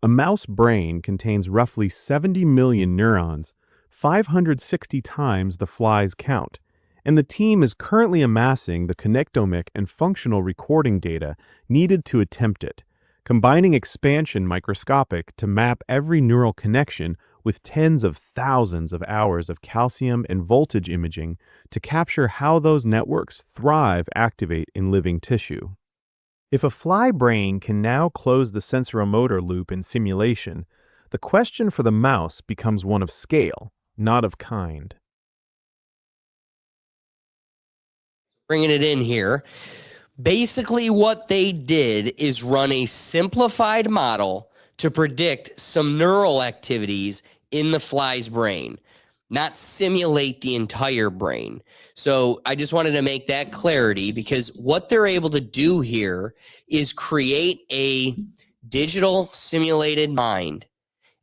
Speaker 19: A mouse brain contains roughly 70 million neurons, 560 times the fly's count, and the team is currently amassing the connectomic and functional recording data needed to attempt it, combining expansion microscopic to map every neural connection with tens of thousands of hours of calcium and voltage imaging to capture how those networks activate in living tissue. If a fly brain can now close the sensoromotor loop in simulation, the question for the mouse becomes one of scale, not of kind.
Speaker 1: Bringing it in here. Basically, what they did is run a simplified model to predict some neural activities in the fly's brain, not simulate the entire brain. So I just wanted to make that clarity, because what they're able to do here is create a digital simulated mind,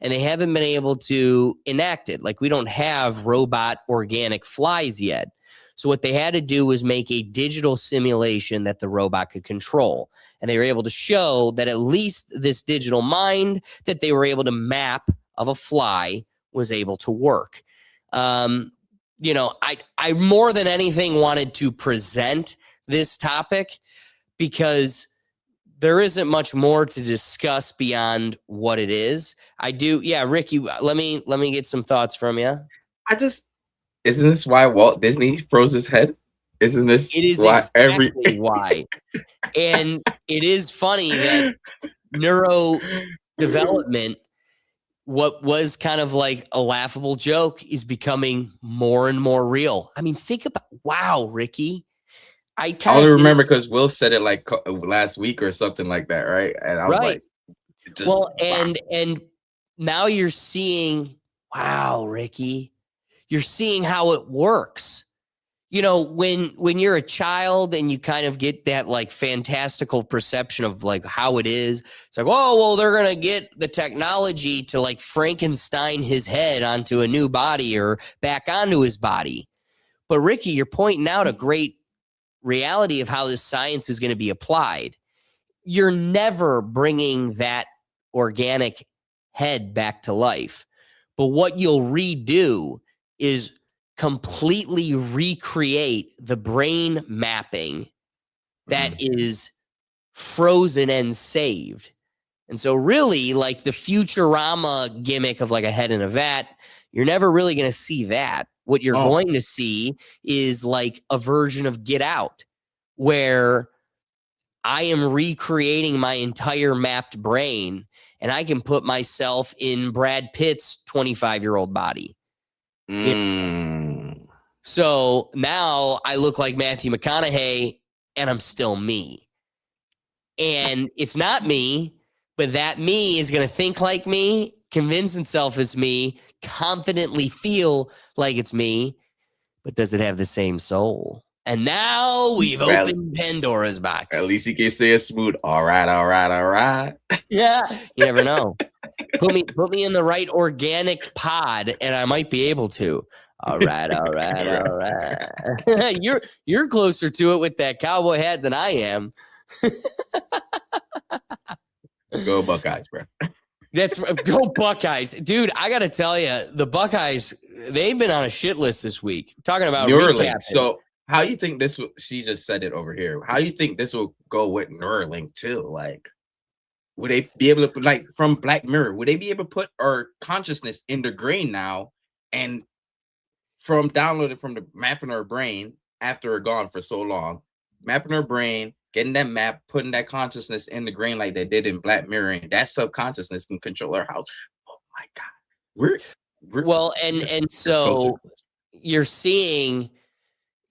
Speaker 1: and they haven't been able to enact it. Like, we don't have robot organic flies yet. So what they had to do was make a digital simulation that the robot could control. And they were able to show that at least this digital mind that they were able to map of a fly was able to work. You know, I more than anything wanted to present this topic because there isn't much more to discuss beyond what it is. I do. Yeah. Ricky, let me get some thoughts from you.
Speaker 8: Isn't this why Walt Disney froze his head? Isn't this
Speaker 1: It is
Speaker 8: why
Speaker 1: exactly why. And it is funny that neurodevelopment, what was kind of like a laughable joke, is becoming more and more real. I mean, think about, wow, Ricky.
Speaker 8: I only remember because Will said it like last week or something like that, right? And I was like,
Speaker 1: and now you're seeing, wow, Ricky, you're seeing how it works. You know, when you're a child and you kind of get that like fantastical perception of like how it is, it's like, oh, well, they're going to get the technology to like Frankenstein his head onto a new body or back onto his body. But Ricky, you're pointing out a great reality of how this science is going to be applied. You're never bringing that organic head back to life. But what you'll redo is completely recreate the brain mapping that is frozen and saved. And so really, like the Futurama gimmick of like a head in a vat, you're never really going to see that. What you're going to see is like a version of Get Out, where I am recreating my entire mapped brain and I can put myself in Brad Pitt's 25-year-old body. So now I look like Matthew McConaughey and I'm still me. And it's not me, but that me is going to think like me, convince itself it's me, confidently feel like it's me, but does it have the same soul? And now we've opened Pandora's box.
Speaker 8: At least he can say a smooth, all right.
Speaker 1: Yeah, you never know. Put me in the right organic pod, and I might be able to. All right. You're closer to it with that cowboy hat than I am.
Speaker 8: Go Buckeyes, bro.
Speaker 1: Go Buckeyes, dude. I gotta tell you, the Buckeyes, they've been on a shit list this week. Talking about
Speaker 8: Neuralink. So how you think this will? She just said it over here. How you think this will go with Neuralink too? Like, would they be able to, like, from Black Mirror, would they be able to put our consciousness in the grain now, and from downloaded from the map in our brain after we're gone for so long, mapping our brain, getting that map, putting that consciousness in the grain like they did in Black Mirror, and that subconsciousness can control our house. Oh my God. We're
Speaker 1: well, and so you're seeing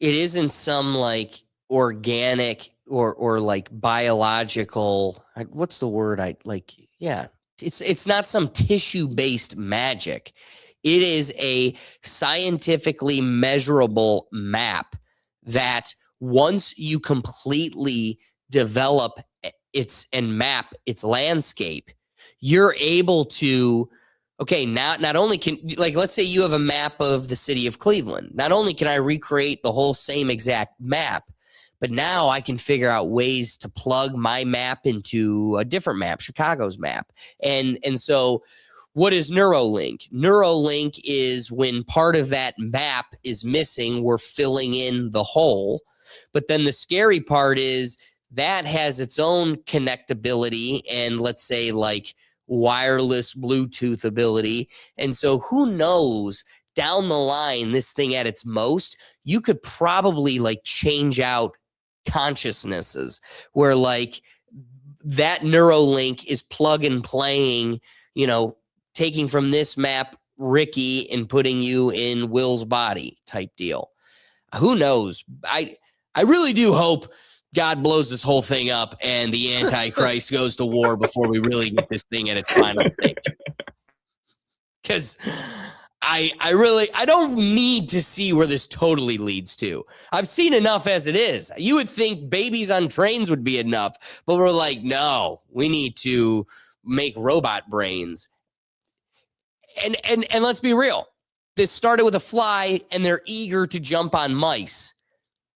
Speaker 1: it isn't some like organic or like biological, what's the word I like? Yeah. It's not some tissue-based magic. It is a scientifically measurable map that once you completely develop and map its landscape, you're able to, okay, now not only can, like, let's say you have a map of the city of Cleveland. Not only can I recreate the whole same exact map, but now I can figure out ways to plug my map into a different map, Chicago's map. And so what is Neuralink? Neuralink is when part of that map is missing, we're filling in the hole. But then the scary part is that has its own connectability and, let's say, like wireless Bluetooth ability. And so who knows, down the line, this thing at its most, you could probably like change out consciousnesses where like that Neuralink is plug and playing, you know, taking from this map Ricky and putting you in Will's body type deal. Who knows? I really do hope God blows this whole thing up and the Antichrist goes to war before we really get this thing at its final stage. Because I don't need to see where this totally leads to. I've seen enough as it is. You would think babies on trains would be enough, but we're like, no, we need to make robot brains. And let's be real. This started with a fly and they're eager to jump on mice.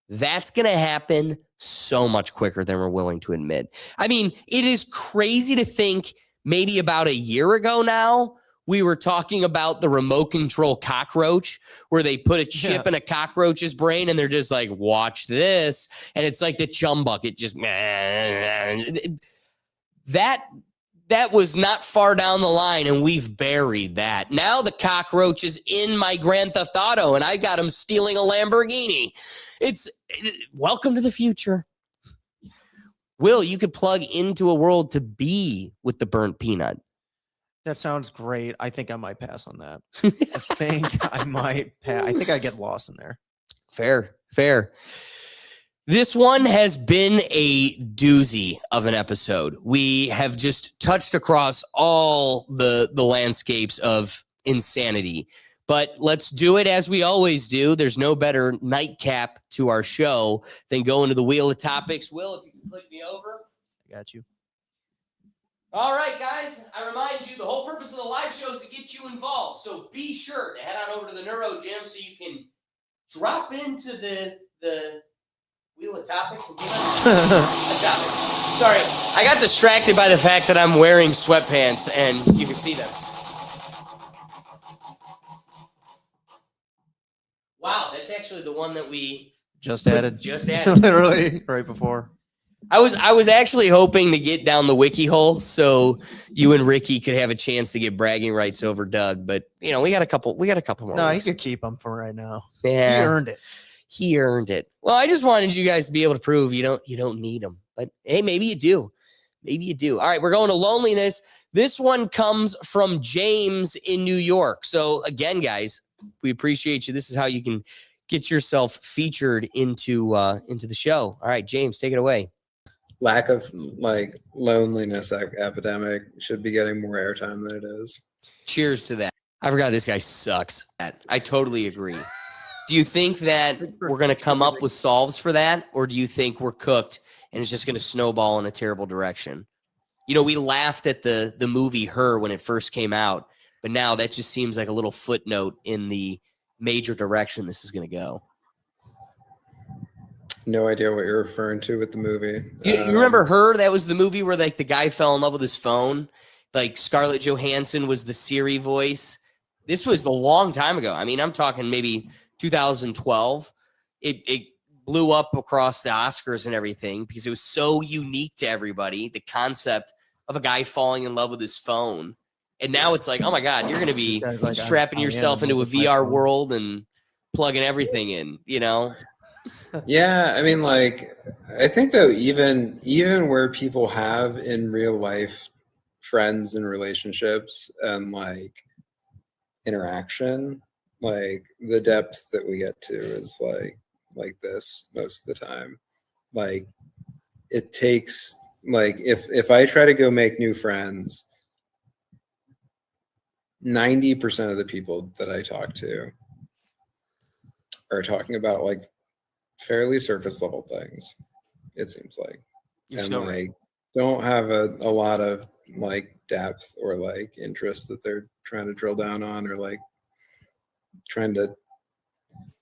Speaker 1: That's going to happen so much quicker than we're willing to admit. I mean, it is crazy to think maybe about a year ago now, we were talking about the remote control cockroach where they put a chip in a cockroach's brain and they're just like, watch this. And it's like the chum bucket, just that was not far down the line, and we've buried that. Now the cockroach is in my Grand Theft Auto, and I got him stealing a Lamborghini. Welcome to the future. Will, you could plug into a world to be with the burnt peanut.
Speaker 2: That sounds great. I think I might pass on that. I think I might pass. I think I get lost in there.
Speaker 1: Fair. This one has been a doozy of an episode. We have just touched across all the landscapes of insanity. But let's do it as we always do. There's no better nightcap to our show than going to the Wheel of Topics. Will, if you can click me over.
Speaker 2: I got you.
Speaker 1: All right, guys. I remind you, the whole purpose of the live show is to get you involved. So be sure to head on over to the Neuro Gym so you can drop into the Wheel of Topics and give us a topic. Sorry, I got distracted by the fact that I'm wearing sweatpants and you can see them. Wow, that's actually the one that we
Speaker 2: just added.
Speaker 1: Literally
Speaker 2: right before.
Speaker 1: I was actually hoping to get down the wiki hole so you and Ricky could have a chance to get bragging rights over Doug, but we got a couple more.
Speaker 2: No, you could keep them for right now.
Speaker 1: Yeah.
Speaker 2: He earned it.
Speaker 1: Well, I just wanted you guys to be able to prove you don't need them. But hey, maybe you do. All right, we're going to loneliness. This one comes from James in New York. So again, guys, we appreciate you. This is how you can get yourself featured into the show. All right, James, take it away.
Speaker 20: Lack of loneliness epidemic should be getting more airtime than it is.
Speaker 1: Cheers to that. I forgot this guy sucks. I totally agree. Do you think that we're going to come up with solves for that? Or do you think we're cooked and it's just going to snowball in a terrible direction? We laughed at the movie Her when it first came out, but now that just seems like a little footnote in the major direction this is going to go.
Speaker 20: No idea what you're referring to with the movie.
Speaker 1: You remember Her? That was the movie where the guy fell in love with his phone. Scarlett Johansson was the Siri voice. This was a long time ago. I mean, I'm talking maybe 2012. It blew up across the Oscars and everything because it was so unique to everybody. The concept of a guy falling in love with his phone. And now it's like, oh my God, you're going to be strapping yourself into a VR world and plugging everything in,
Speaker 20: Yeah, I mean, I think though, even where people have in real life friends and relationships and interaction, the depth that we get to is like this most of the time. It takes if I try to go make new friends, 90% of the people that I talk to are talking about fairly surface level things, it seems like. And don't have a lot of depth or interest that they're trying to drill down on, or trying to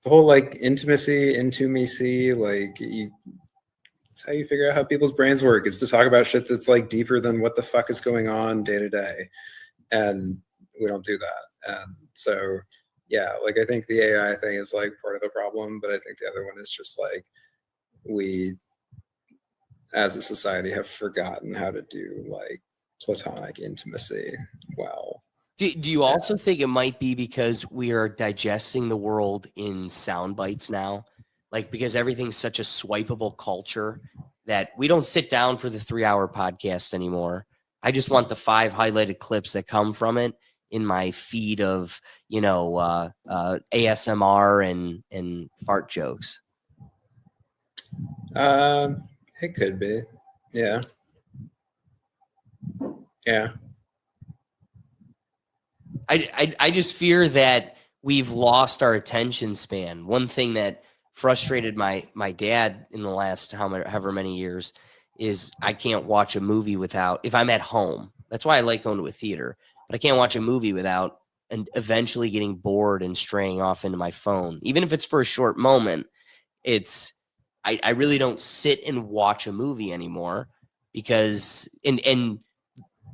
Speaker 20: the whole intimacy, it's how you figure out how people's brains work, is to talk about shit that's deeper than what the fuck is going on day to day. And we don't do that. And so yeah, I think the AI thing is part of the problem, but I think the other one is just we as a society have forgotten how to do platonic intimacy well.
Speaker 1: Do you also think it might be because we are digesting the world in sound bites now? Because everything's such a swipeable culture that we don't sit down for the 3-hour podcast anymore. I just want the 5 highlighted clips that come from it in my feed of, ASMR and fart jokes.
Speaker 20: It could be. Yeah. Yeah.
Speaker 1: I just fear that we've lost our attention span. One thing that frustrated my dad in the last however many years is I can't watch a movie without, if I'm at home. That's why I like going to a theater, but I can't watch a movie without and eventually getting bored and straying off into my phone. Even if it's for a short moment, I really don't sit and watch a movie anymore because, and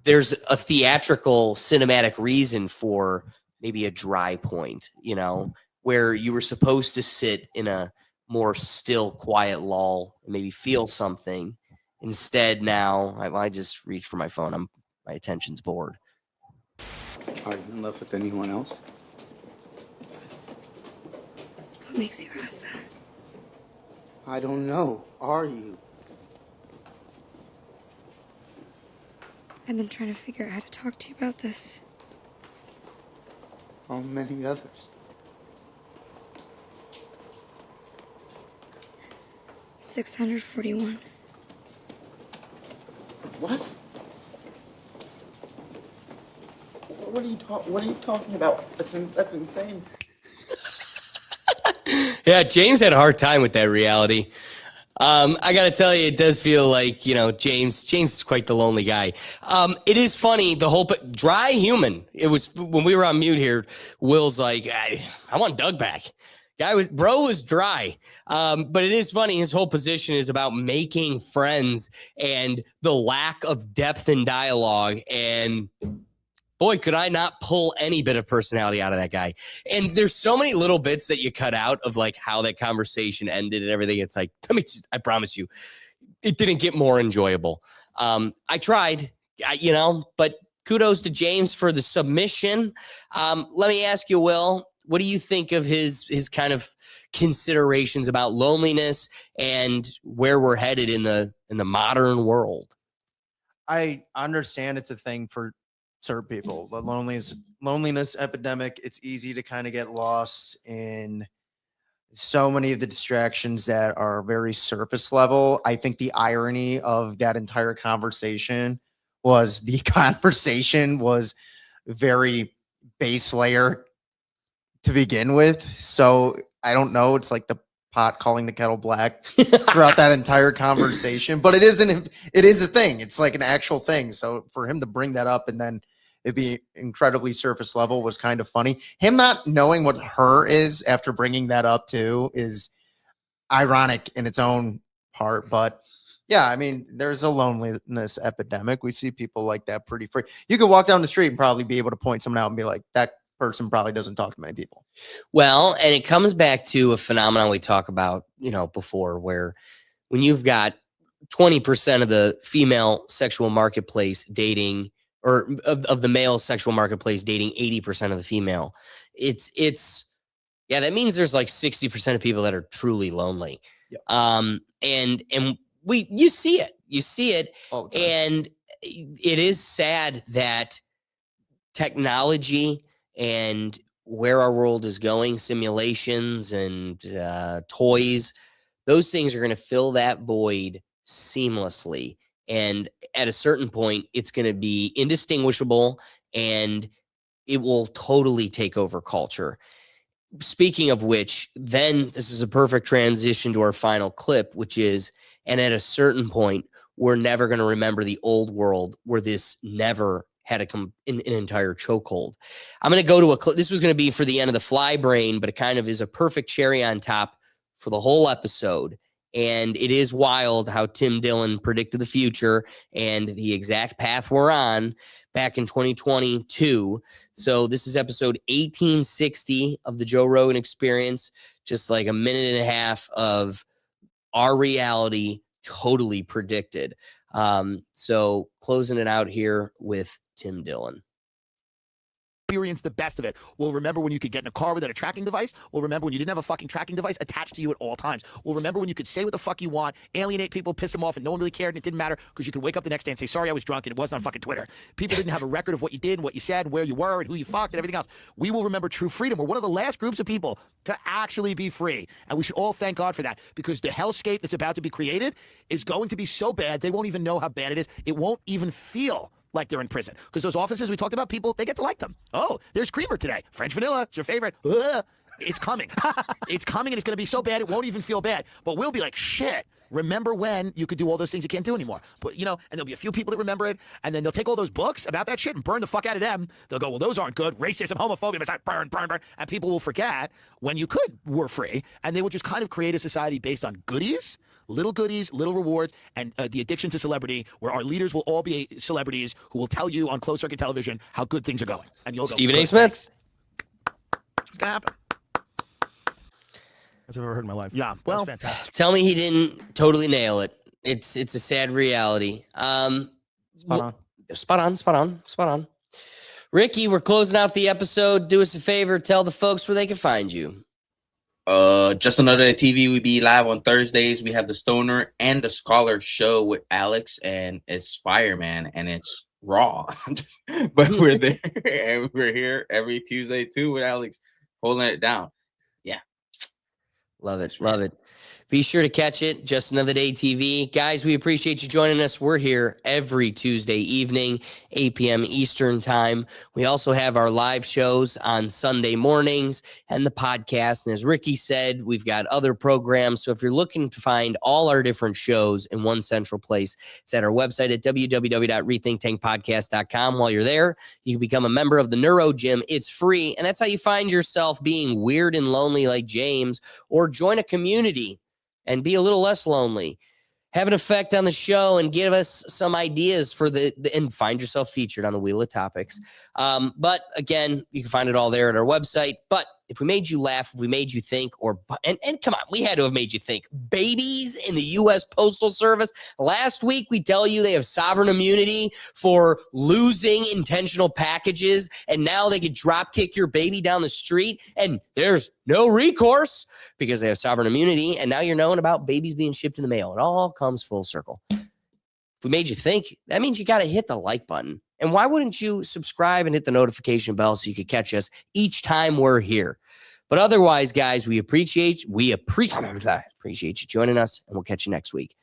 Speaker 1: there's a theatrical cinematic reason for maybe a dry point, you know, where you were supposed to sit in a more still, quiet lull and maybe feel something. Instead, now I just reach for my phone. My attention's bored.
Speaker 21: Are you in love with anyone else?
Speaker 22: What makes you ask that?
Speaker 21: I don't know. Are you?
Speaker 22: I've been trying to figure out how to talk to you about this.
Speaker 21: How many others?
Speaker 22: 641.
Speaker 21: What? What are you talking about? That's insane.
Speaker 1: Yeah, James had a hard time with that reality. I got to tell you, it does feel like, you know, James is quite the lonely guy. It is funny, the whole dry human. It was when we were on mute here, Will's like, I want Doug back. Bro was dry. But it is funny. His whole position is about making friends and the lack of depth in dialogue. And boy, could I not pull any bit of personality out of that guy. And there's so many little bits that you cut out of like how that conversation ended and everything. It's like, I promise you, it didn't get more enjoyable. I tried, but kudos to James for the submission. Let me ask you, Will, what do you think of his kind of considerations about loneliness and where we're headed in the modern world?
Speaker 2: I understand it's a thing for certain people. The loneliness epidemic, it's easy to kind of get lost in so many of the distractions that are very surface level. I think the irony of that entire conversation was the conversation was very base layer to begin with. So I don't know. It's like the pot calling the kettle black throughout that entire conversation, but it is a thing. It's like an actual thing. So for him to bring that up and then it'd be incredibly surface level was kind of funny. Him not knowing what her is after bringing that up too is ironic in its own part. But yeah, I mean, there's a loneliness epidemic. We see people like that pretty free. You could walk down the street and probably be able to point someone out and be like, that person probably doesn't talk to many people.
Speaker 1: Well, and it comes back to a phenomenon we talked about, before, where when you've got 20% of the female sexual marketplace dating, or of the male sexual marketplace dating 80% of the female, that means there's like 60% of people that are truly lonely.
Speaker 2: Yep.
Speaker 1: And you see it
Speaker 2: all the time.
Speaker 1: And it is sad that technology and where our world is going, simulations and toys, those things are going to fill that void seamlessly. And at a certain point, it's going to be indistinguishable and it will totally take over culture. Speaking of which, then this is a perfect transition to our final clip, which is, and at a certain point, we're never going to remember the old world where this never had an entire chokehold. I'm going to go to a clip. This was going to be for the end of the fly brain, but it kind of is a perfect cherry on top for the whole episode. And it is wild how Tim Dillon predicted the future and the exact path we're on back in 2022. So this is episode 1860 of the Joe Rogan Experience, just like a minute and a half of our reality totally predicted. So closing it out here with Tim Dillon.
Speaker 23: Experience the best of it. We'll remember when you could get in a car without a tracking device. We'll remember when you didn't have a fucking tracking device attached to you at all times. We'll remember when you could say what the fuck you want, alienate people, piss them off, and no one really cared, and it didn't matter because you could wake up the next day and say, sorry, I was drunk, and it wasn't on fucking Twitter. People didn't have a record of what you did and what you said and where you were and who you fucked and everything else. We will remember true freedom. We're one of the last groups of people to actually be free, and we should all thank God for that, because the hellscape that's about to be created is going to be so bad, they won't even know how bad it is. It won't even feel like they're in prison, because those offices we talked about, people, they get to like them. Oh, there's creamer today. French vanilla, it's your favorite. It's coming. It's coming, and it's going to be so bad it won't even feel bad. But we'll be like, shit, remember when you could do all those things you can't do anymore? But, and there'll be a few people that remember it, and then they'll take all those books about that shit and burn the fuck out of them. They'll go, well, those aren't good. Racism, homophobia, it's like burn. And people will forget when you were free, and they will just kind of create a society based on goodies, little goodies, little rewards, and the addiction to celebrity, where our leaders will all be celebrities who will tell you on closed circuit television how good things are going. And you'll
Speaker 1: Stephen
Speaker 23: go,
Speaker 1: A. Smith.
Speaker 23: Thanks. That's what's going to happen.
Speaker 3: As I've ever heard in my life.
Speaker 23: Yeah, well,
Speaker 3: that's fantastic.
Speaker 1: Tell me he didn't totally nail it. It's a sad reality. Spot on. Ricky, we're closing out the episode. Do us a favor. Tell the folks where they can find you.
Speaker 8: Just Another Day TV. We be live on Thursdays. We have the Stoner and the Scholar show with Alex, and it's fire, man, and it's raw. But we're there, and we're here every Tuesday too with Alex, holding it down. Yeah,
Speaker 1: love it. Be sure to catch it. Just Another Day TV. Guys, we appreciate you joining us. We're here every Tuesday evening, 8 p.m. Eastern time. We also have our live shows on Sunday mornings and the podcast. And as Ricky said, we've got other programs. So if you're looking to find all our different shows in one central place, it's at our website at www.rethinktankpodcast.com. While you're there, you can become a member of the Neuro Gym. It's free. And that's how you find yourself being weird and lonely like James, or join a community and be a little less lonely. Have an effect on the show and give us some ideas for and find yourself featured on the Wheel of Topics. But again, you can find it all there at our website. But if we made you laugh, if we made you think, and come on, we had to have made you think. Babies in the U.S. Postal Service. Last week, we tell you they have sovereign immunity for losing intentional packages, and now they could drop kick your baby down the street, and there's no recourse because they have sovereign immunity, and now you're knowing about babies being shipped in the mail. It all comes full circle. If we made you think, that means you got to hit the like button. And why wouldn't you subscribe and hit the notification bell so you could catch us each time we're here? But otherwise, guys, we appreciate you joining us, and we'll catch you next week.